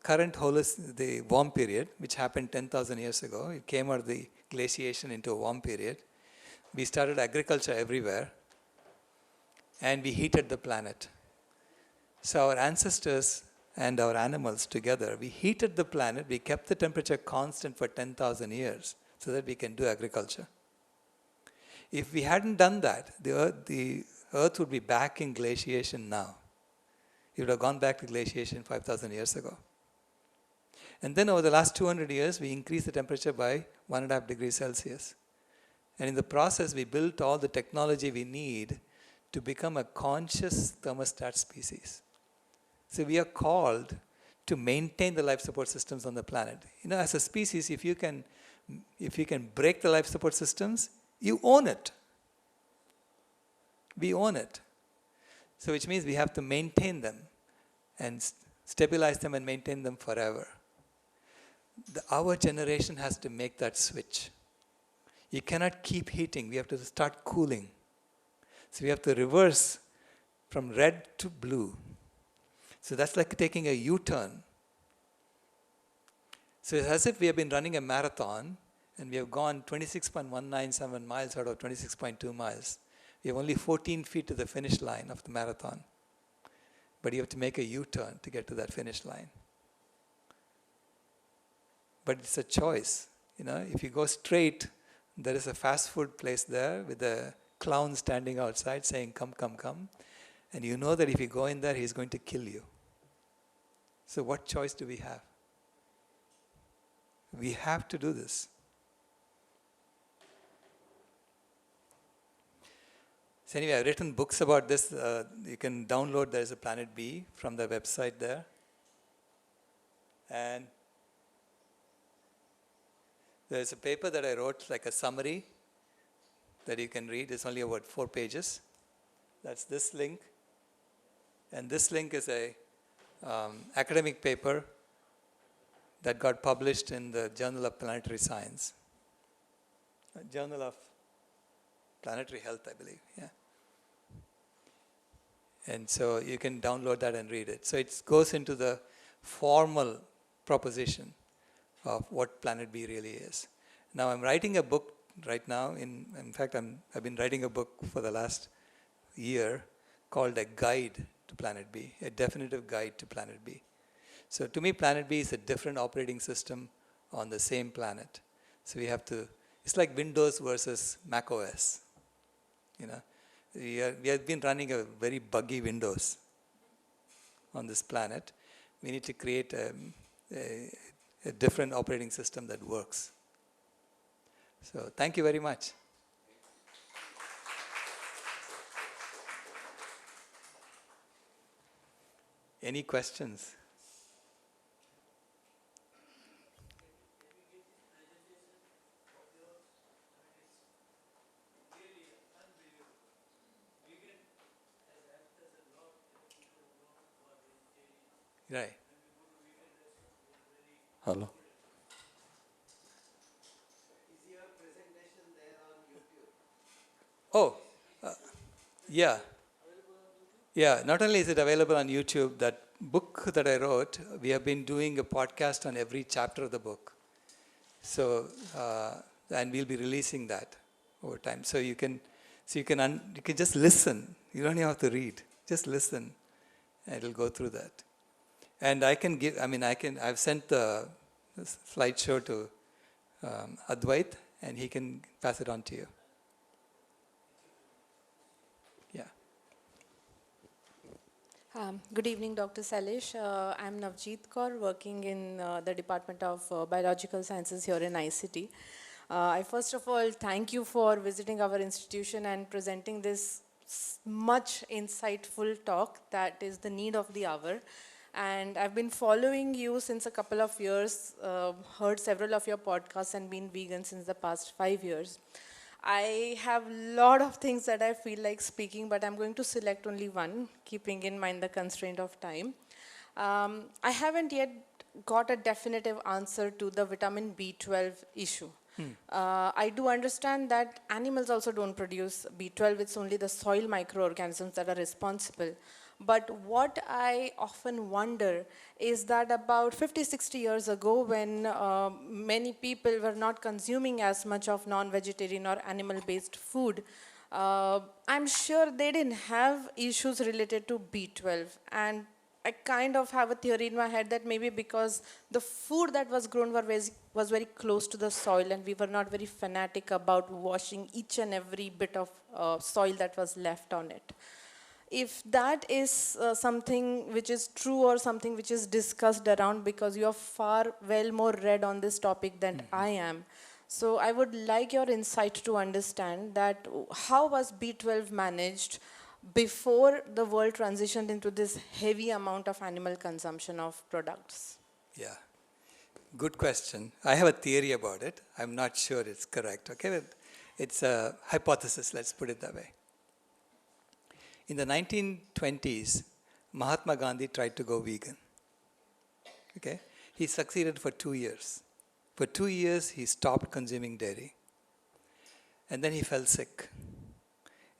current the warm period, which happened 10,000 years ago, it came out of the glaciation into a warm period. We started agriculture everywhere, and we heated the planet. So our ancestors and our animals together, we heated the planet, we kept the temperature constant for 10,000 years so that we can do agriculture. If we hadn't done that, the Earth would be back in glaciation now. It would have gone back to glaciation 5,000 years ago. And then over the last 200 years, we increased the temperature by 1.5 degrees Celsius. And in the process, we built all the technology we need to become a conscious thermostat species. So we are called to maintain the life support systems on the planet. As a species, if you can break the life support systems, you own it. We own it. So which means we have to maintain them and stabilize them and maintain them forever. Our generation has to make that switch. You cannot keep heating. We have to start cooling. So we have to reverse from red to blue. So that's like taking a U-turn. So it's as if we have been running a marathon and we have gone 26.197 miles out of 26.2 miles. We have only 14 feet to the finish line of the marathon. But you have to make a U-turn to get to that finish line. But it's a choice. If you go straight, there is a fast food place there with a clown standing outside saying, come, come, come. And you know that if you go in there, he's going to kill you. So what choice do we have? We have to do this. So anyway, I've written books about this. You can download, there is a Planet B from the website there. And there's a paper that I wrote, like a summary that you can read. It's only about 4 pages. That's this link. And this link is a academic paper that got published in the Journal of Planetary Science. Journal of Planetary Health, I believe, yeah. And so you can download that and read it. So it goes into the formal proposition of what Planet B really is. Now I'm writing a book right now. In fact, I've been writing a book for the last year called A Guide to Planet B, a definitive guide to Planet B. So to me, Planet B is a different operating system on the same planet. So we have to, it's like Windows versus Mac OS. We have been running a very buggy Windows on this planet. We need to create a different operating system that works. So thank you very much. Any questions? Right. Hello. Oh, yeah. Yeah, not only is it available on YouTube, that book that I wrote, we have been doing a podcast on every chapter of the book. So, and we'll be releasing that over time. So you can just listen. You don't even have to read. Just listen, and it'll go through that. And I've sent the slideshow to Advait, and he can pass it on to you. Yeah. Good evening, Dr. Sailesh. I'm Navjeet Kaur, working in the Department of Biological Sciences here in ICT. I first of all thank you for visiting our institution and presenting this much insightful talk that is the need of the hour. And I've been following you since a couple of years, heard several of your podcasts and been vegan since the past 5 years. I have a lot of things that I feel like speaking, but I'm going to select only one, keeping in mind the constraint of time. I haven't yet got a definitive answer to the vitamin B12 issue. I do understand that animals also don't produce B12, it's only the soil microorganisms that are responsible. But what I often wonder is that about 50, 60 years ago, when many people were not consuming as much of non-vegetarian or animal-based food, I'm sure they didn't have issues related to B12. And I kind of have a theory in my head that maybe because the food that was grown was very close to the soil, and we were not very fanatic about washing each and every bit of soil that was left on it. If that is something which is true or something which is discussed around, because you are far well more read on this topic than I am. So I would like your insight to understand that how was B12 managed before the world transitioned into this heavy amount of animal consumption of products? Yeah. Good question. I have a theory about it. I'm not sure it's correct, okay? But it's a hypothesis, let's put it that way. In the 1920s, Mahatma Gandhi tried to go vegan. Okay? He succeeded for 2 years. For 2 years, he stopped consuming dairy. And then he fell sick.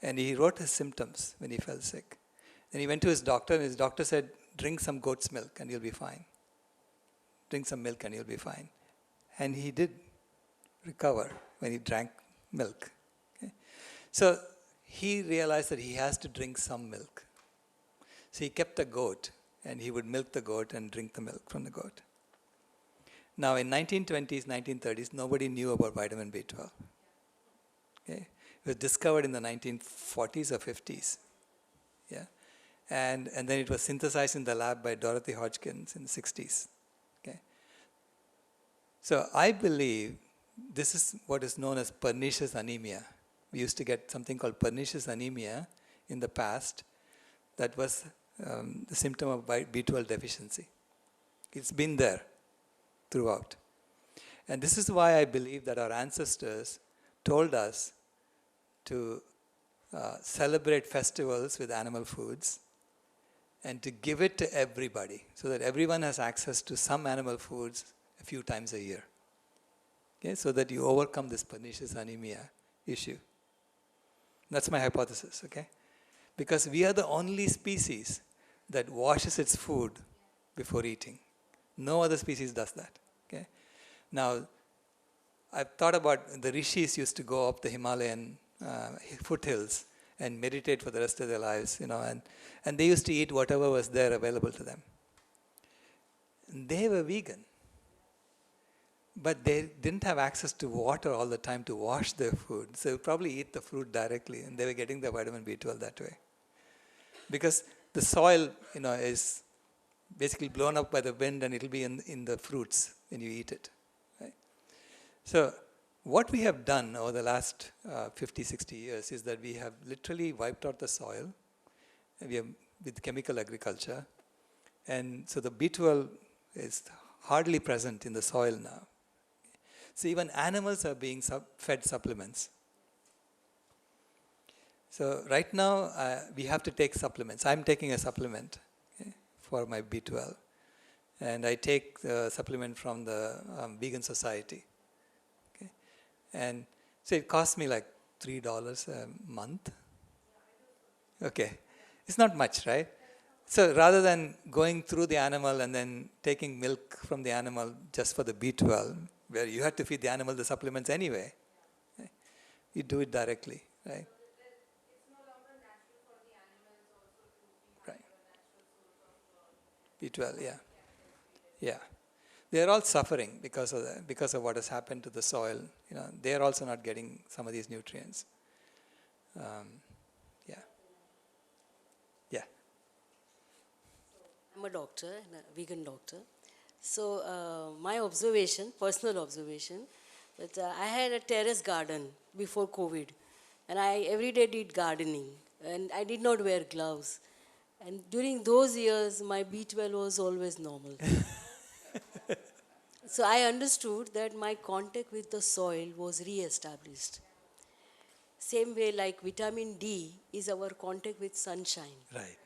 And he wrote his symptoms when he fell sick. Then he went to his doctor, and his doctor said, drink some goat's milk and you'll be fine. Drink some milk and you'll be fine. And he did recover when he drank milk. Okay? So he realized that he has to drink some milk. So he kept a goat, and he would milk the goat and drink the milk from the goat. Now in 1920s, 1930s, nobody knew about vitamin B12. Okay? It was discovered in the 1940s or 50s. Yeah? And then it was synthesized in the lab by Dorothy Hodgkins in the 60s. Okay? So I believe this is what is known as pernicious anemia. We used to get something called pernicious anemia in the past. That was the symptom of B12 deficiency. It's been there throughout. And this is why I believe that our ancestors told us to celebrate festivals with animal foods and to give it to everybody so that everyone has access to some animal foods a few times a year. Okay? So that you overcome this pernicious anemia issue. That's my hypothesis, okay? Because we are the only species that washes its food before eating. No other species does that, okay? Now, I've thought about the rishis used to go up the Himalayan foothills and meditate for the rest of their lives, and they used to eat whatever was there available to them. And they were vegan. but they didn't have access to water all the time to wash their food. So they probably eat the fruit directly, and they were getting the vitamin B12 that way. Because the soil, is basically blown up by the wind, and it'll be in the fruits when you eat it. Right? So what we have done over the last 50, 60 years is that we have literally wiped out the soil, and we have, with chemical agriculture, and so the B12 is hardly present in the soil now. So even animals are being fed supplements. So right now we have to take supplements. I'm taking a supplement, okay, for my B12, and I take the supplement from the Vegan Society. Okay, and so it costs me like $3 a month. Okay, it's not much, right? So rather than going through the animal and then taking milk from the animal just for the B12, where you had to feed the animal the supplements anyway, right? You do it directly, right? Right. B12, yeah. Yeah. They're all suffering because of what has happened to the soil. They're also not getting some of these nutrients. Yeah. Yeah. I'm a doctor, and a vegan doctor. So my observation, personal observation, that I had a terrace garden before COVID, and I every day did gardening, and I did not wear gloves. And during those years, my B12 was always normal. So I understood that my contact with the soil was re-established. Same way like vitamin D is our contact with sunshine. Right.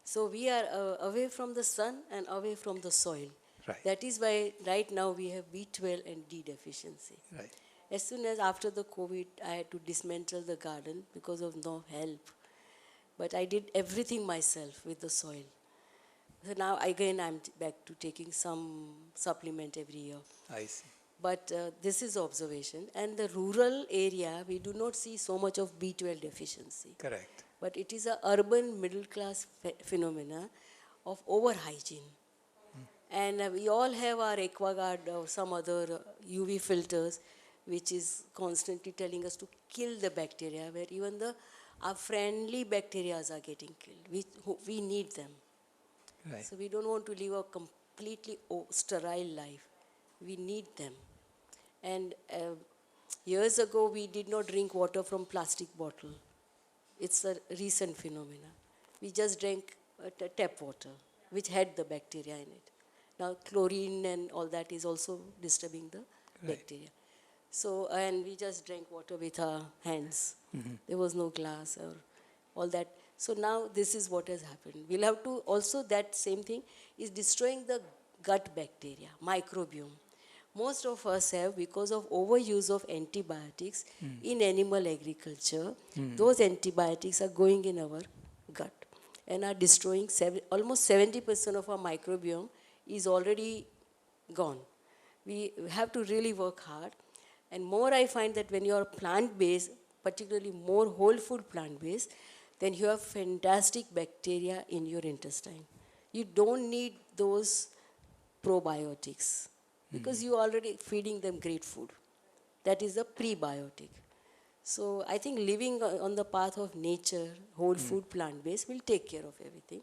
So we are away from the sun and away from the soil. Right. That is why right now we have B12 and D deficiency. Right. As soon as after the COVID, I had to dismantle the garden because of no help. But I did everything myself with the soil. So now again I'm back to taking some supplement every year. I see. But this is observation. And the rural area, we do not see so much of B12 deficiency. Correct. But it is a urban middle class phenomena of over hygiene. And we all have our AquaGuard or some other UV filters, which is constantly telling us to kill the bacteria, where even our friendly bacteria are getting killed. We need them. Right. So we don't want to live a completely sterile life. We need them. And years ago, we did not drink water from plastic bottle. It's a recent phenomenon. We just drank tap water, which had the bacteria in it. Now chlorine and all that is also disturbing the bacteria. So, and we just drank water with our hands. Mm-hmm. There was no glass or all that. So now this is what has happened. We'll have to also, that same thing is destroying the gut bacteria, microbiome. Most of us have, because of overuse of antibiotics in animal agriculture, those antibiotics are going in our gut and are destroying almost 70% of our microbiome is already gone. We have to really work hard. And more I find that when you are plant-based, particularly more whole food plant-based, then you have fantastic bacteria in your intestine. You don't need those probiotics because you are already feeding them great food. That is a prebiotic. So I think living on the path of nature, whole food, plant-based, will take care of everything.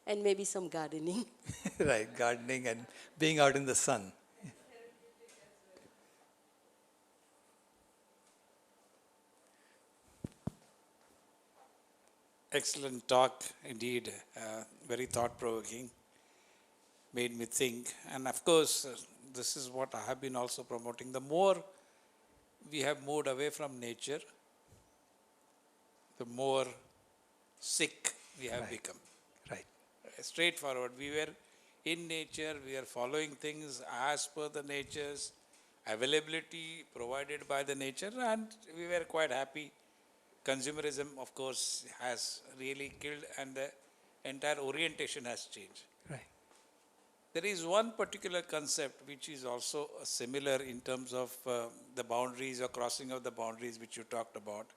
And maybe some gardening. Right, gardening and being out in the sun. Excellent talk, indeed. Very thought-provoking. Made me think. And of course, this is what I have been also promoting. The more we have moved away from nature, the more sick we have become. Right. Straightforward. We were in nature, we are following things as per the nature's availability provided by the nature, and we were quite happy. Consumerism, of course, has really killed, and the entire orientation has changed. Right. There is one particular concept which is also similar in terms of the boundaries or crossing of the boundaries which you talked about.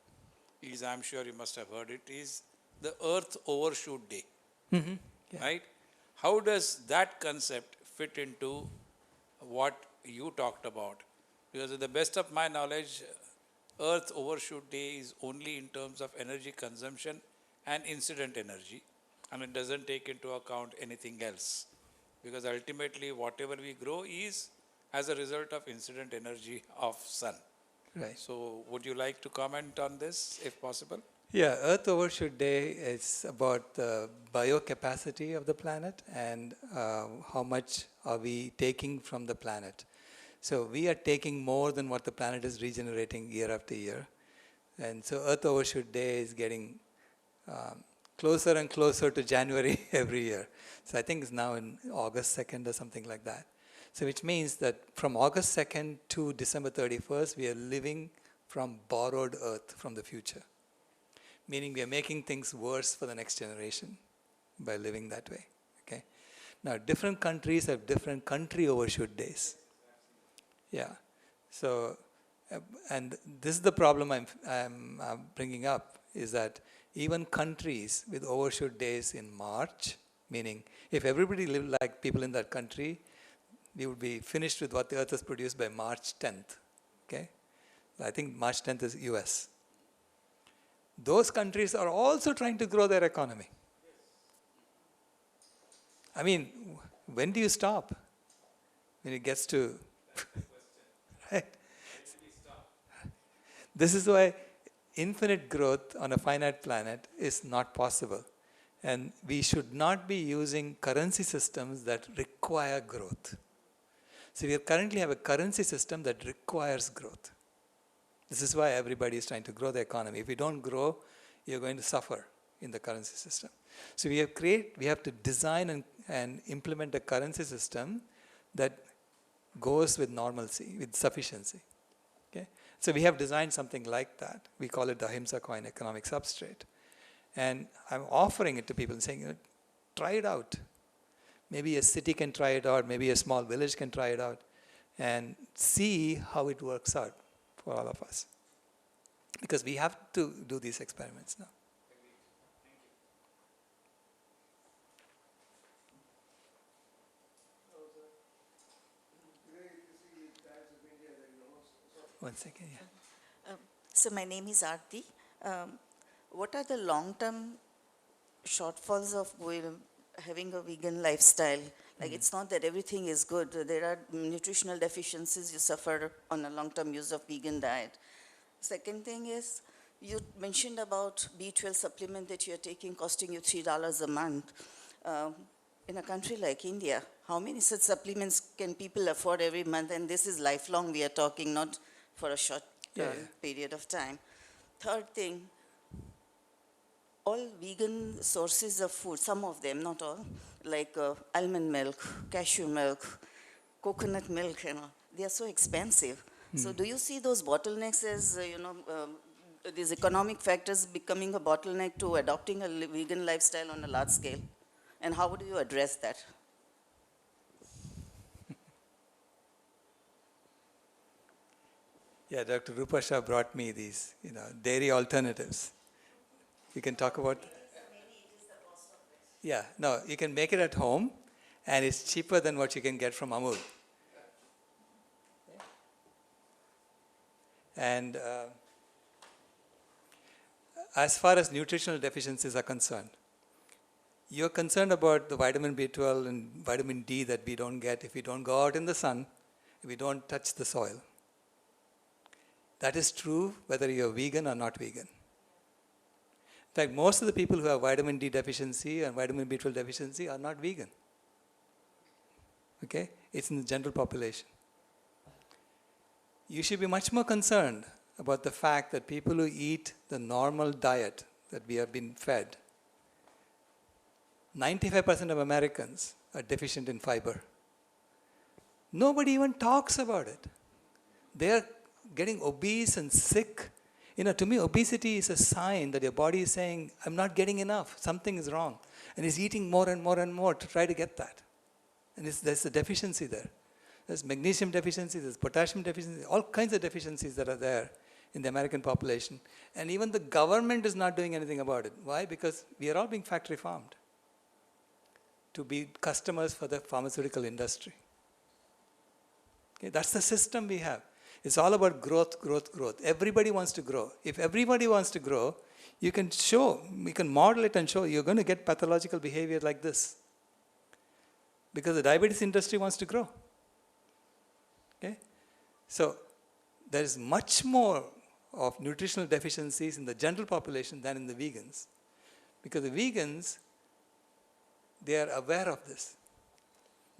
Is, I'm sure you must have heard it, is the Earth Overshoot Day. Mm-hmm. Yeah. Right? How does that concept fit into what you talked about. Because to the best of my knowledge, Earth Overshoot Day is only in terms of energy consumption and incident energy, and it doesn't take into account anything else. Because ultimately, whatever we grow is as a result of incident energy of sun. Right. So, would you like to comment on this, if possible? Yeah, Earth Overshoot Day is about the biocapacity of the planet and how much are we taking from the planet. So we are taking more than what the planet is regenerating year after year. And so Earth Overshoot Day is getting closer and closer to January every year. So I think it's now in August 2nd or something like that. So which means that from August 2nd to December 31st, we are living from borrowed Earth from the future. Meaning we are making things worse for the next generation by living that way. Okay. Now different countries have different country overshoot days. Yeah. So, and this is the problem I'm bringing up, is that even countries with overshoot days in March, meaning if everybody lived like people in that country, we would be finished with what the earth has produced by March 10th. Okay. I think March 10th is US. Those countries are also trying to grow their economy. I mean, when do you stop? When it gets to right? This is why infinite growth on a finite planet is not possible. And we should not be using currency systems that require growth. So we currently have a currency system that requires growth. This is why everybody is trying to grow the economy. If you don't grow, you're going to suffer in the currency system. So we have to design and implement a currency system that goes with normalcy, with sufficiency. Okay? So we have designed something like that. We call it the Ahimsa coin economic substrate. And I'm offering it to people and saying, try it out. Maybe a city can try it out, maybe a small village can try it out, and see how it works out for all of us. Because we have to do these experiments now. One second, yeah. So my name is Aarti. What are the long-term shortfalls of having a vegan lifestyle? Like it's not that everything is good. There are nutritional deficiencies you suffer on a long-term use of vegan diet. Second thing is, you mentioned about B12 supplement that you're taking costing you $3 a month. In a country like India, how many such supplements can people afford every month? And this is lifelong we are talking, not for a short period of time. Third thing, all vegan sources of food, some of them, not all, like almond milk, cashew milk, coconut milk, they are so expensive. So do you see those bottlenecks as, these economic factors becoming a bottleneck to adopting a vegan lifestyle on a large scale? And how would you address that? Yeah, Dr. Rupa Shah brought me these, dairy alternatives. You can talk about. Yeah, no, you can make it at home, and it's cheaper than what you can get from Amul. And as far as nutritional deficiencies are concerned, you're concerned about the vitamin B12 and vitamin D that we don't get if we don't go out in the sun, if we don't touch the soil. That is true whether you're vegan or not vegan. In fact, most of the people who have vitamin D deficiency and vitamin B12 deficiency are not vegan. Okay? It's in the general population. You should be much more concerned about the fact that people who eat the normal diet that we have been fed, 95% of Americans are deficient in fiber. Nobody even talks about it. They are getting obese and sick. To me, obesity is a sign that your body is saying, I'm not getting enough, something is wrong. And it's eating more and more and more to try to get that. And there's a deficiency there. There's magnesium deficiency, there's potassium deficiency, all kinds of deficiencies that are there in the American population. And even the government is not doing anything about it. Why? Because we are all being factory farmed to be customers for the pharmaceutical industry. Okay, that's the system we have. It's all about growth, growth, growth. Everybody wants to grow. If everybody wants to grow, you can model it and show you're going to get pathological behavior like this. Because the diabetes industry wants to grow. Okay? So there is much more of nutritional deficiencies in the general population than in the vegans. Because the vegans, they are aware of this.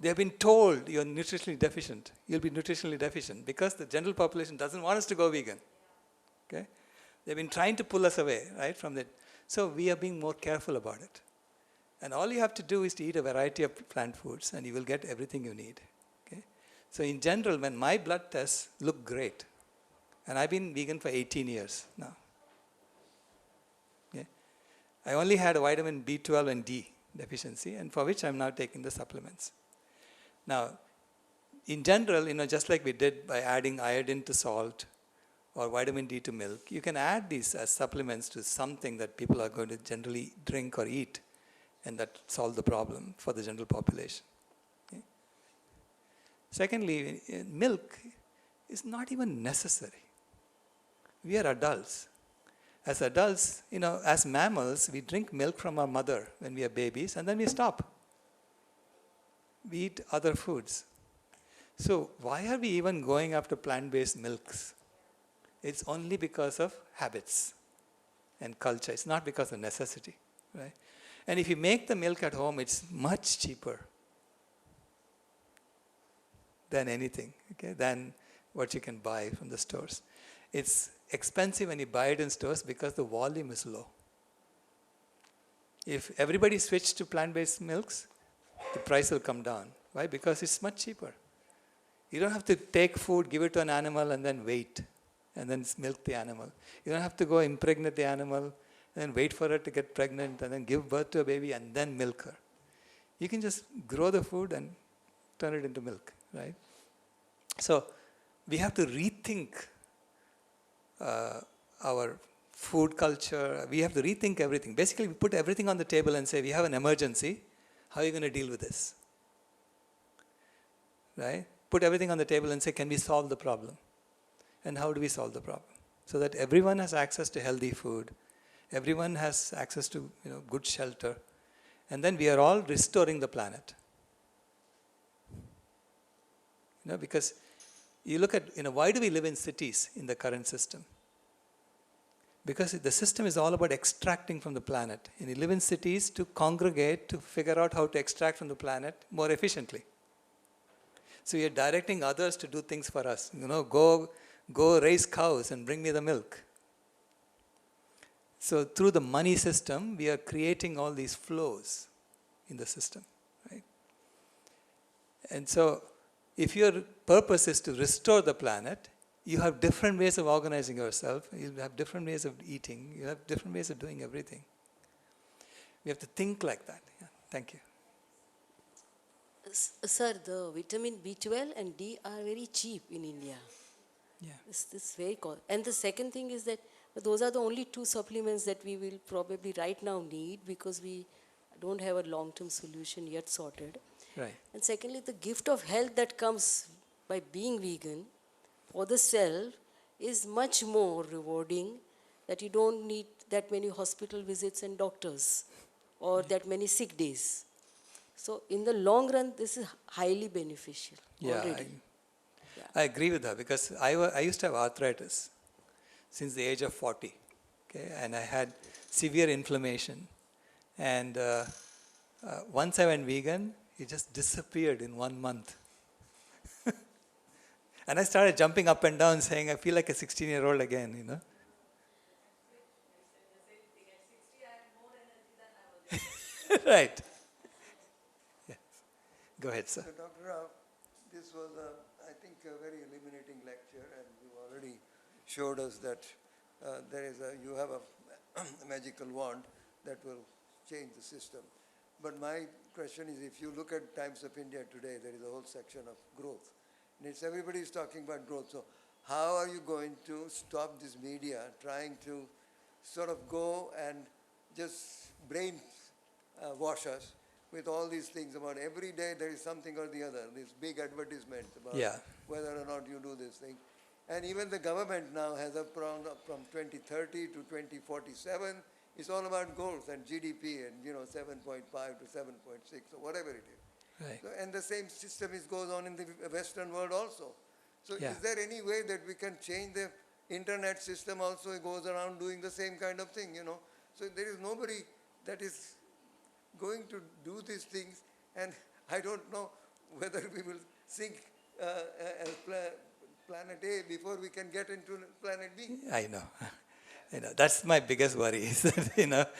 They have been told you're nutritionally deficient. You'll be nutritionally deficient because the general population doesn't want us to go vegan. Okay? They've been trying to pull us away, right, from that. So we are being more careful about it. And all you have to do is to eat a variety of plant foods and you will get everything you need. Okay? So in general, when my blood tests look great, and I've been vegan for 18 years now. Okay? I only had a vitamin B12 and D deficiency, and for which I'm now taking the supplements. Now, in general, just like we did by adding iodine to salt or vitamin D to milk, you can add these as supplements to something that people are going to generally drink or eat, and that solve the problem for the general population. Okay? Secondly, milk is not even necessary. We are adults. As adults, as mammals, we drink milk from our mother when we are babies, and then we stop. We eat other foods. So why are we even going after plant-based milks? It's only because of habits and culture. It's not because of necessity, right? And if you make the milk at home, it's much cheaper than anything, okay, than what you can buy from the stores. It's expensive when you buy it in stores because the volume is low. If everybody switched to plant-based milks, the price will come down. Why? Because it's much cheaper. You don't have to take food, give it to an animal, and then wait, and then milk the animal. You don't have to go impregnate the animal, and then wait for her to get pregnant, and then give birth to a baby, and then milk her. You can just grow the food and turn it into milk, right? So we have to rethink our food culture. We have to rethink everything. Basically, we put everything on the table and say, we have an emergency. How are you going to deal with this? Right? Put everything on the table and say, can we solve the problem? And how do we solve the problem? So that everyone has access to healthy food. Everyone has access to good shelter. And then we are all restoring the planet. Because you look at, why do we live in cities in the current system? Because the system is all about extracting from the planet. And you live in cities to congregate, to figure out how to extract from the planet more efficiently. So you're directing others to do things for us. Go raise cows and bring me the milk. So through the money system, we are creating all these flows in the system, right? And so if your purpose is to restore the planet, you have different ways of organizing yourself. You have different ways of eating. You have different ways of doing everything. We have to think like that. Yeah. Thank you. Sir, the vitamin B12 and D are very cheap in India. Yeah. This very and the second thing is that those are the only two supplements that we will probably right now need because we don't have a long-term solution yet sorted. Right. And secondly, the gift of health that comes by being vegan for the self is much more rewarding, that you don't need that many hospital visits and doctors or that many sick days. So in the long run, this is highly beneficial already. I agree with her because I used to have arthritis since the age of 40, okay, and I had severe inflammation. And once I went vegan, it just disappeared in 1 month. And I started jumping up and down saying, I feel like a 16-year-old again, Right. Yeah. Go ahead, sir. So, Dr. Rao, this was, I think, a very illuminating lecture, and you already showed us that you have a magical wand that will change the system. But my question is, if you look at Times of India today, there is a whole section of growth. And everybody is talking about growth. So how are you going to stop this media trying to sort of go and just brain wash us with all these things about every day there is something or the other, these big advertisements about Yeah. whether or not you do this thing. And even the government now has a program from 2030 to 2047. It's all about goals and GDP and 7.5 to 7.6 or whatever it is. Right. So, and the same system goes on in the Western world also. So Yeah. is there any way that we can change the internet system also? It goes around doing the same kind of thing, So there is nobody that is going to do these things, and I don't know whether we will sink as planet A before we can get into planet B. I know. That's my biggest worry is that,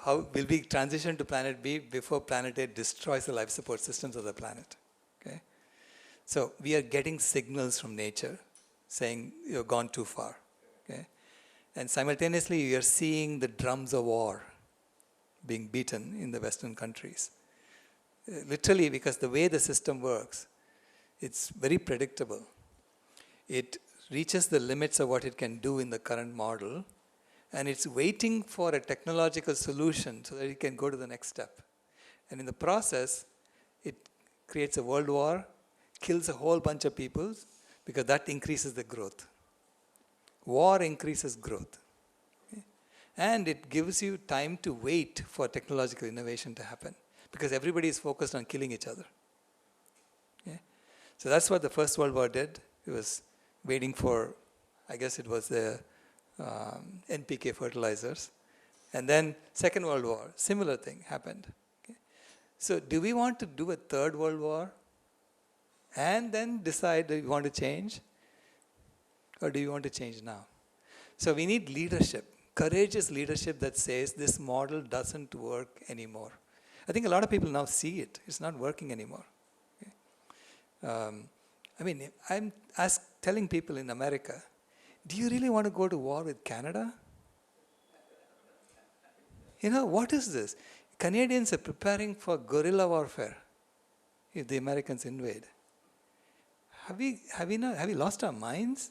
how will we transition to planet B before planet A destroys the life support systems of the planet? Okay. So we are getting signals from nature saying you've gone too far. Okay. And simultaneously you are seeing the drums of war being beaten in the Western countries. Literally, because the way the system works, it's very predictable. It reaches the limits of what it can do in the current model, and it's waiting for a technological solution so that it can go to the next step. And in the process, it creates a world war, kills a whole bunch of people, because that increases the growth. War increases growth. Okay? And it gives you time to wait for technological innovation to happen, because everybody is focused on killing each other. Okay? So that's what the First World War did. It was waiting for, I guess it was the NPK fertilizers. And then Second World War, similar thing happened. Okay? So do we want to do a Third World War and then decide that we want to change? Or do you want to change now? So we need leadership, courageous leadership that says this model doesn't work anymore. I think a lot of people now see it. It's not working anymore. Okay? I'm telling people in America, do you really want to go to war with Canada? What is this? Canadians are preparing for guerrilla warfare if the Americans invade. Have we lost our minds?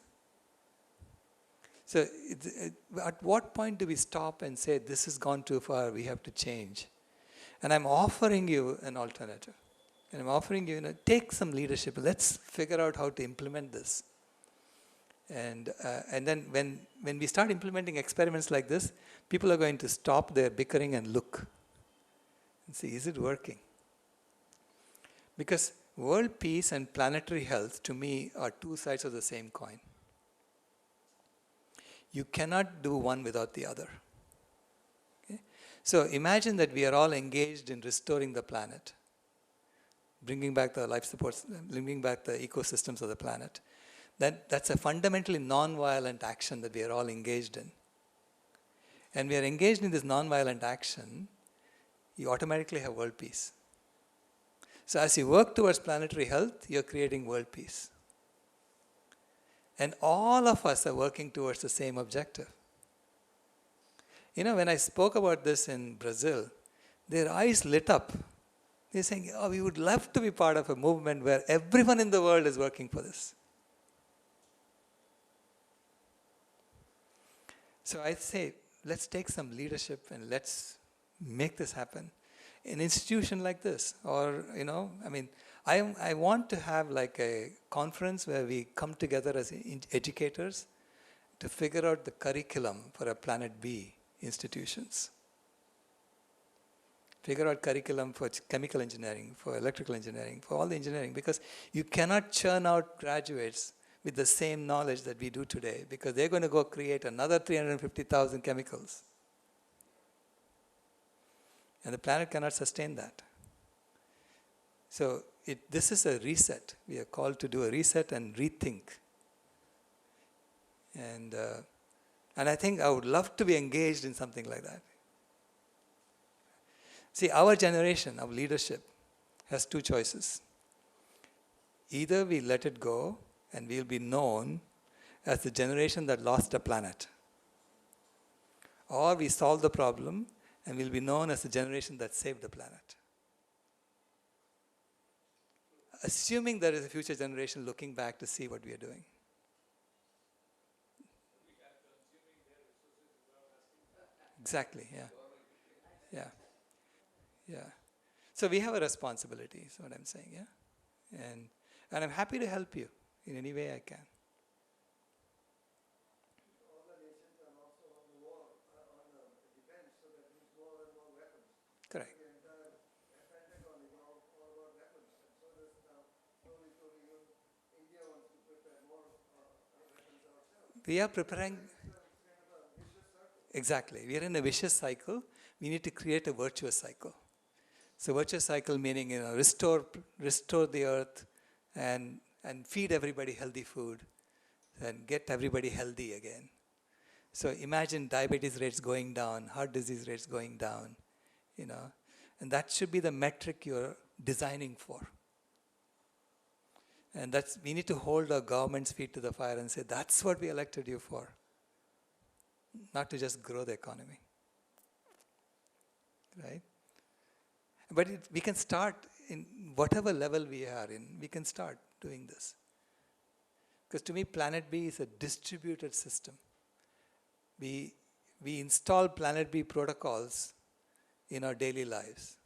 So at what point do we stop and say, this has gone too far, we have to change? And I'm offering you an alternative. And I'm offering you, take some leadership. Let's figure out how to implement this. And then when we start implementing experiments like this, people are going to stop their bickering and look and see, is it working? Because world peace and planetary health, to me, are two sides of the same coin. You cannot do one without the other. Okay? So imagine that we are all engaged in restoring the planet, bringing back the life supports, bringing back the ecosystems of the planet. That's a fundamentally non-violent action that we are all engaged in. And we are engaged in this non-violent action, you automatically have world peace. So as you work towards planetary health, you're creating world peace. And all of us are working towards the same objective. When I spoke about this in Brazil, their eyes lit up. They're saying, oh, we would love to be part of a movement where everyone in the world is working for this. So I say, let's take some leadership and let's make this happen. An institution like this, or, I want to have like a conference where we come together as educators to figure out the curriculum for a Planet B institutions. Figure out curriculum for chemical engineering, for electrical engineering, for all the engineering, because you cannot churn out graduates with the same knowledge that we do today, because they're going to go create another 350,000 chemicals. And the planet cannot sustain that. So this is a reset. We are called to do a reset and rethink. And I think I would love to be engaged in something like that. See, our generation of leadership has two choices. Either we let it go and we'll be known as the generation that lost the planet, or we solve the problem and we'll be known as the generation that saved the planet. Assuming there is a future generation looking back to see what we are doing. Exactly, yeah. Yeah. Yeah. So we have a responsibility, is what I'm saying, yeah? And I'm happy to help you in any way I can. All the nations are also on the war, on the defense, so that means more and more weapons. Correct. The entire Pentagon is all about weapons, and so does now slowly, even India wants to prepare more weapons ourselves. We are preparing. Exactly. We are in a vicious cycle. We need to create a virtuous cycle. So virtuous cycle meaning, restore the earth and feed everybody healthy food and get everybody healthy again. So imagine diabetes rates going down, heart disease rates going down, and that should be the metric you're designing for. And we need to hold our government's feet to the fire and say, that's what we elected you for. Not to just grow the economy. Right? But we can start in whatever level we are in, we can start doing this. Because to me, Planet B is a distributed system. We install Planet B protocols in our daily lives.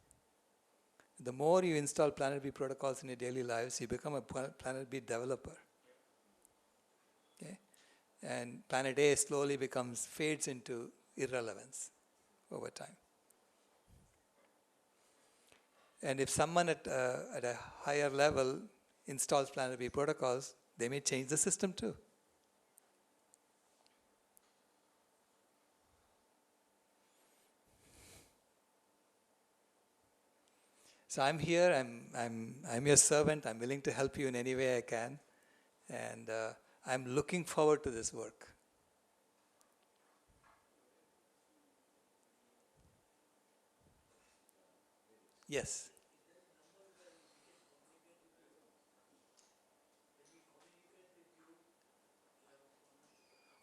The more you install Planet B protocols in your daily lives, you become a Planet B developer. Okay? And Planet A slowly fades into irrelevance over time. And if someone at a higher level installs Planet B protocols, they may change the system too. So I'm here, I'm your servant, I'm willing to help you in any way I can, and I'm looking forward to this work. Yes.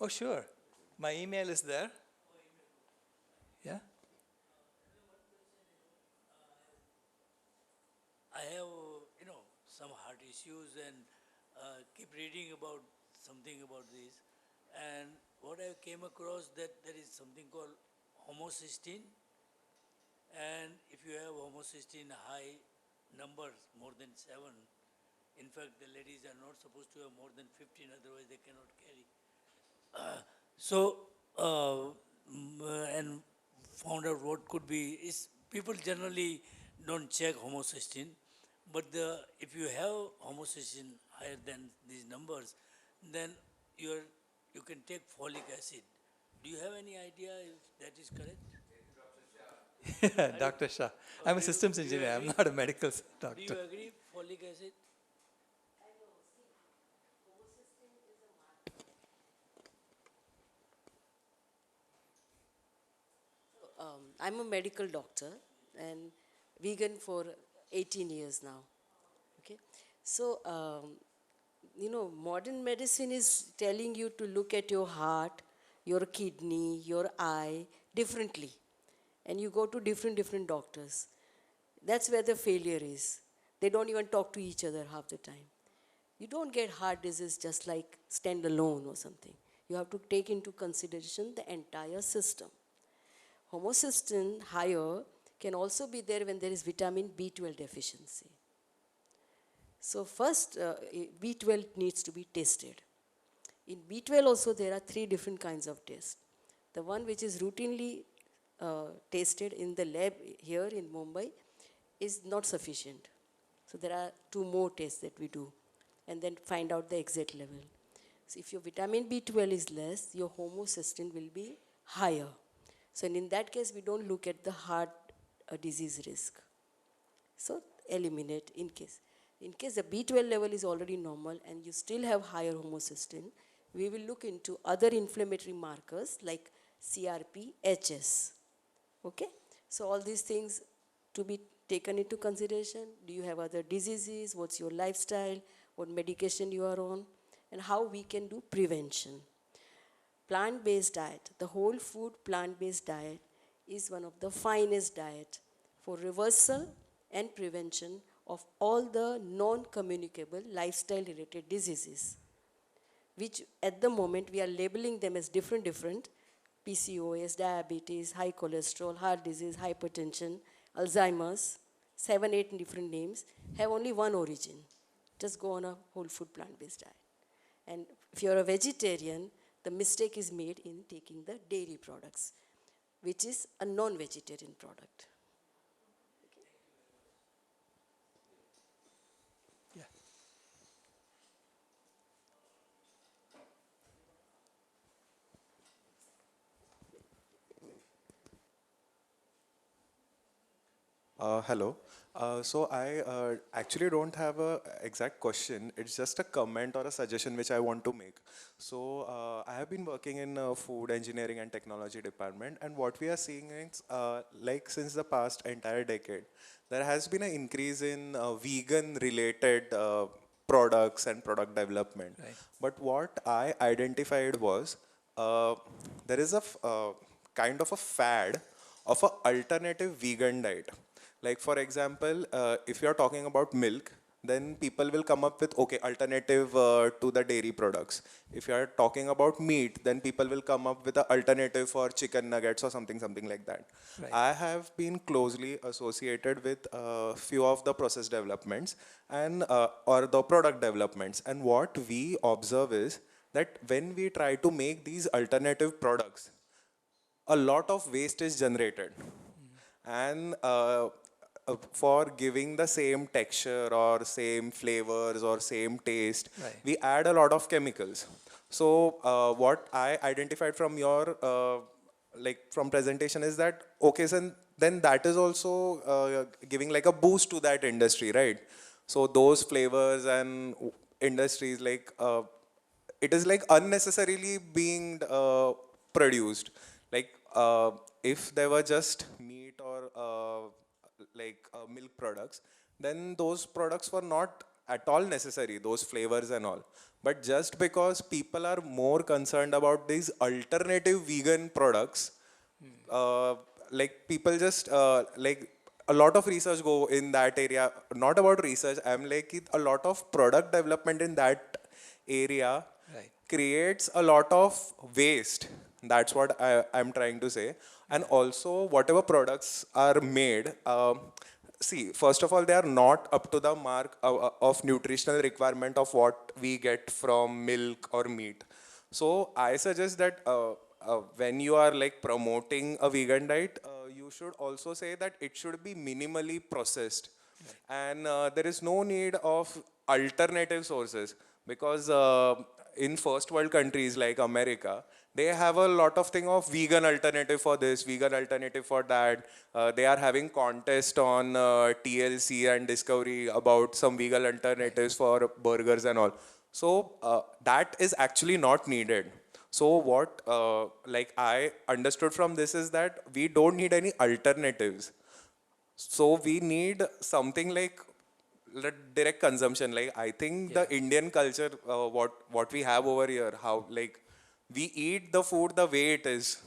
Oh, sure. My email is there. Yeah. I have, some heart issues and keep reading about something about this. And what I came across that there is something called homocysteine. And if you have homocysteine high numbers, more than 7, in fact, the ladies are not supposed to have more than 15, otherwise they cannot carry. And found out what could be, is people generally don't check homocysteine, but if you have homocysteine higher than these numbers, then you can take folic acid. Do you have any idea if that is correct? Dr. Shah. I'm a systems engineer, I'm not a medical doctor. Do you agree, folic acid? I'm a medical doctor and vegan for 18 years now. Okay, so modern medicine is telling you to look at your heart, your kidney, your eye differently, and you go to different doctors. That's where the failure is. They don't even talk to each other half the time. You don't get heart disease just like stand alone or something. You have to take into consideration the entire system. Homocysteine higher can also be there when there is vitamin B12 deficiency. So first, B12 needs to be tested. In B12 also there are 3 different kinds of tests. The one which is routinely tested in the lab here in Mumbai is not sufficient. So there are 2 more tests that we do and then find out the exact level. So if your vitamin B12 is less, your homocysteine will be higher. So in that case, we don't look at the heart disease risk. So eliminate in case. In case the B12 level is already normal and you still have higher homocysteine, we will look into other inflammatory markers like CRP, HS. Okay? So all these things to be taken into consideration. Do you have other diseases? What's your lifestyle? What medication you are on? And how we can do prevention. Plant-based diet, the whole food plant-based diet is one of the finest diet for reversal and prevention of all the non-communicable lifestyle-related diseases, which at the moment we are labeling them as different, PCOS, diabetes, high cholesterol, heart disease, hypertension, Alzheimer's, 7, 8 different names, have only one origin. Just go on a whole food plant-based diet. And if you're a vegetarian, the mistake is made in taking the dairy products, which is a non-vegetarian product. Yeah. Hello. So I actually don't have a exact question. It's just a comment or a suggestion which I want to make. So I have been working in food engineering and technology department, and what we are seeing is like since the past entire decade, there has been an increase in vegan related products and product development. Right. But what I identified was there is a kind of a fad of an alternative vegan diet. Like for example, if you're talking about milk, then people will come up with, okay, alternative to the dairy products. If you're talking about meat, then people will come up with an alternative for chicken nuggets or something like that. Right. I have been closely associated with a few of the process developments and or the product developments. And what we observe is that when we try to make these alternative products, a lot of waste is generated. And for giving the same texture or same flavors or same taste, Right. we add a lot of chemicals. So what I identified from your like from presentation is that okay, so then that is also giving like a boost to that industry, right? So those flavors and industries like it is like unnecessarily being produced. Like if there were just meat or milk products, then those products were not at all necessary, those flavors and all. But just because people are more concerned about these alternative vegan products, like people just like a lot of research go in that area. Not about research, I'm like a lot of product development in that area Right. creates a lot of waste. That's what I'm trying to say. And also, whatever products are made, see, first of all, they are not up to the mark of nutritional requirement of what we get from milk or meat. So I suggest that when you are like promoting a vegan diet, you should also say that it should be minimally processed. And there is no need of alternative sources because in first world countries like America, they have a lot of thing of vegan alternative for this, vegan alternative for that. They are having contest on TLC and Discovery about some vegan alternatives for burgers and all. So that is actually not needed. So what like I understood from this is that we don't need any alternatives. So we need something like direct consumption. Like I think the Indian culture, what we have over here, how like we eat the food the way it is,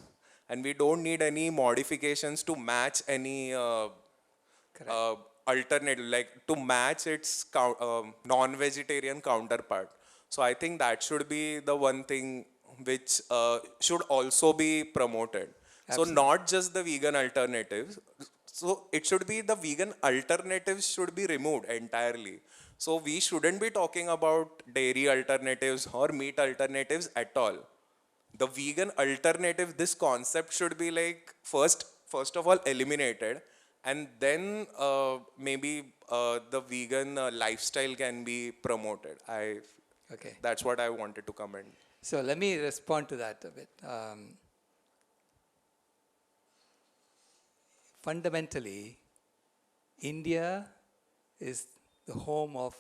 and we don't need any modifications to match any alternative, like to match its non-vegetarian counterpart. So I think that should be the one thing which should also be promoted. Absolutely. So not just the vegan alternatives. So it should be the vegan alternatives should be removed entirely. So we shouldn't be talking about dairy alternatives or meat alternatives at all. The vegan alternative, this concept should be like first of all eliminated, and then maybe the vegan lifestyle can be promoted. Okay. That's what I wanted to comment. So let me respond to that a bit. Fundamentally, India is the home of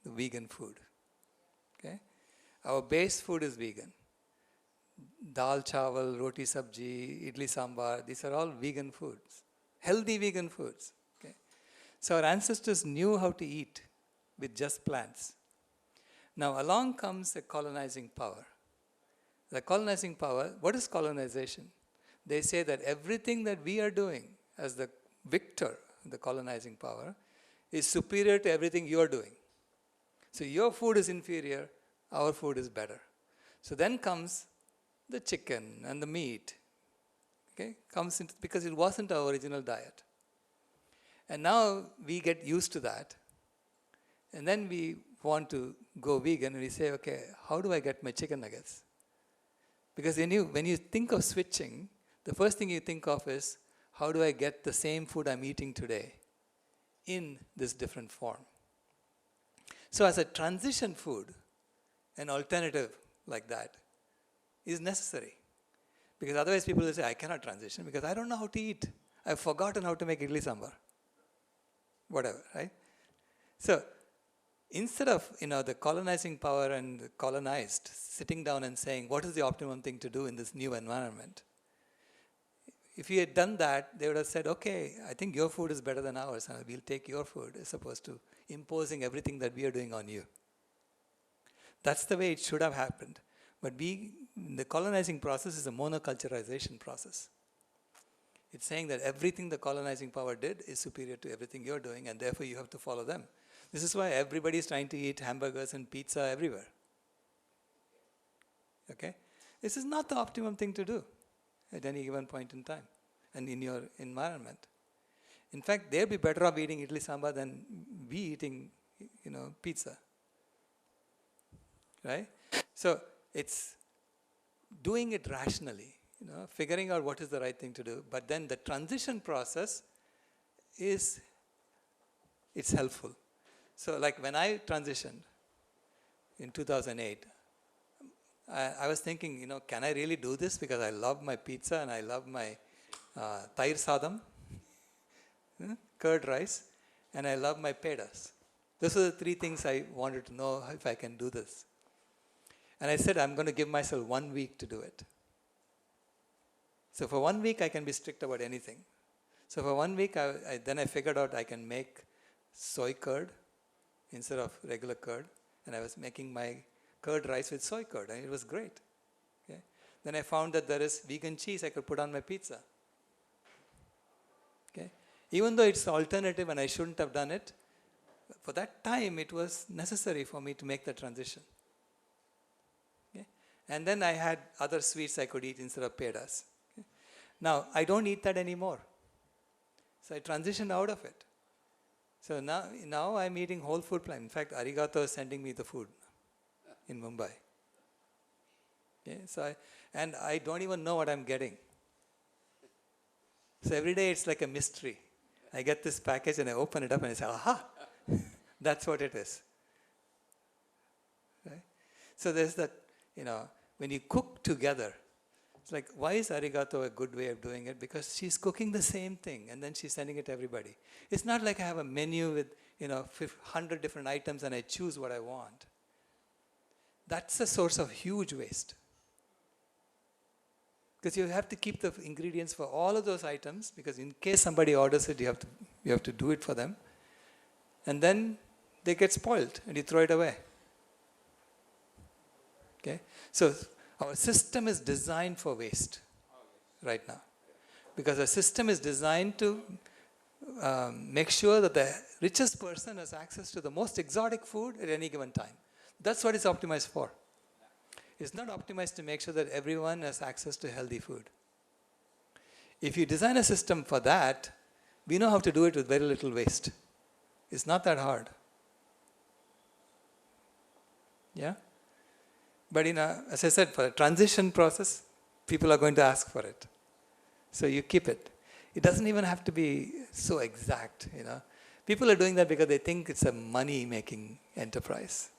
the vegan food. Okay? Our base food is vegan. Dal chawal, roti sabji, idli sambar, these are all vegan foods. Healthy vegan foods. Okay? So our ancestors knew how to eat with just plants. Now along comes the colonizing power. The colonizing power, what is colonization? They say that everything that we are doing as the victor, the colonizing power, is superior to everything you are doing. So your food is inferior, our food is better. So then comes the chicken and the meat. Okay, comes into, because it wasn't our original diet. And now we get used to that. And then we want to go vegan and we say, okay, how do I get my chicken nuggets? Because when you think of switching, the first thing you think of is, how do I get the same food I'm eating today in this different form? So as a transition food, an alternative like that is necessary. Because otherwise people will say, I cannot transition because I don't know how to eat. I've forgotten how to make idli sambar. Whatever, right? So instead of the colonizing power and the colonized sitting down and saying, what is the optimum thing to do in this new environment? If you had done that, they would have said, okay, I think your food is better than ours, and we'll take your food, as opposed to imposing everything that we are doing on you. That's the way it should have happened. But the colonizing process is a monoculturalization process. It's saying that everything the colonizing power did is superior to everything you're doing, and therefore you have to follow them. This is why everybody is trying to eat hamburgers and pizza everywhere. Okay? This is not the optimum thing to do at any given point in time and in your environment. In fact, they'll be better off eating idli sambar than we eating, pizza. Right? So it's doing it rationally, figuring out what is the right thing to do. But then the transition process it's helpful. So like when I transitioned in 2008, I was thinking, can I really do this? Because I love my pizza and I love my tair sadam, curd rice, and I love my pedas. Those are the three things I wanted to know if I can do this. And I said, I'm going to give myself 1 week to do it. So for 1 week, I can be strict about anything. So for 1 week, then I figured out I can make soy curd instead of regular curd. And I was making my curd rice with soy curd, and it was great. Okay? Then I found that there is vegan cheese I could put on my pizza. Okay? Even though it's alternative and I shouldn't have done it, for that time it was necessary for me to make the transition. Okay? And then I had other sweets I could eat instead of pedas. Okay? Now, I don't eat that anymore. So I transitioned out of it. So now I'm eating whole food plan. In fact, Arigato is sending me the food in Mumbai. Okay, so I don't even know what I'm getting. So every day it's like a mystery. I get this package and I open it up and I say, aha, that's what it is. Right? So there's that, when you cook together, it's like, why is Arigato a good way of doing it? Because she's cooking the same thing and then she's sending it to everybody. It's not like I have a menu with 100 different items and I choose what I want. That's a source of huge waste. Because you have to keep the ingredients for all of those items, because in case somebody orders it, you have to do it for them. And then they get spoiled and you throw it away. Okay? So our system is designed for waste right now. Because the system is designed to make sure that the richest person has access to the most exotic food at any given time. That's what it's optimized for. It's not optimized to make sure that everyone has access to healthy food. If you design a system for that, we know how to do it with very little waste. It's not that hard. Yeah? But as I said, for a transition process, people are going to ask for it. So you keep it. It doesn't even have to be so exact, People are doing that because they think it's a money-making enterprise.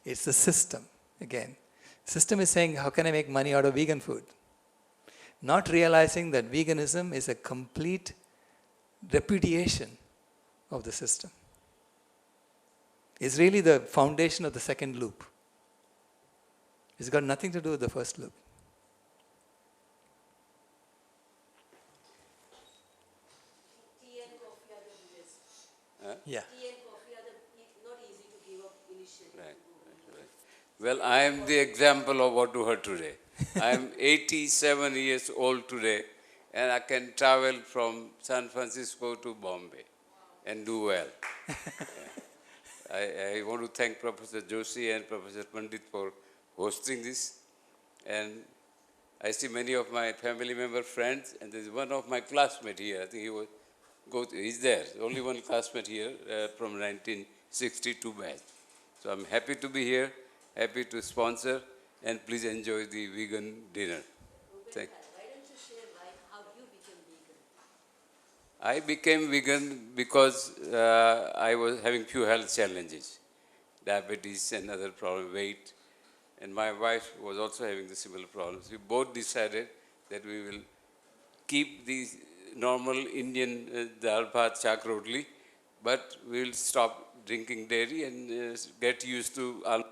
It's the system, again. System is saying, how can I make money out of vegan food? Not realizing that veganism is a complete repudiation of the system. It's really the foundation of the second loop. It's got nothing to do with the first loop. Tea and coffee are the best. Yeah. Tea and coffee are not easy to give up initially. Right. Well, I am the example of what you heard today. I am 87 years old today, and I can travel from San Francisco to Bombay and do well. I want to thank Professor Joshi and Professor Pandit for hosting this. And I see many of my family member friends, and there's one of my classmates here. I think he was He's there. Only one classmate here from 1962 batch. So I'm happy to be here, happy to sponsor, and please enjoy the vegan dinner. Thank you. Why don't you share how you became vegan? I became vegan because I was having few health challenges, diabetes and other problem, weight, and my wife was also having the similar problems. We both decided that we will keep the normal Indian dal bhat chak rotli, but we will stop drinking dairy and get used to almond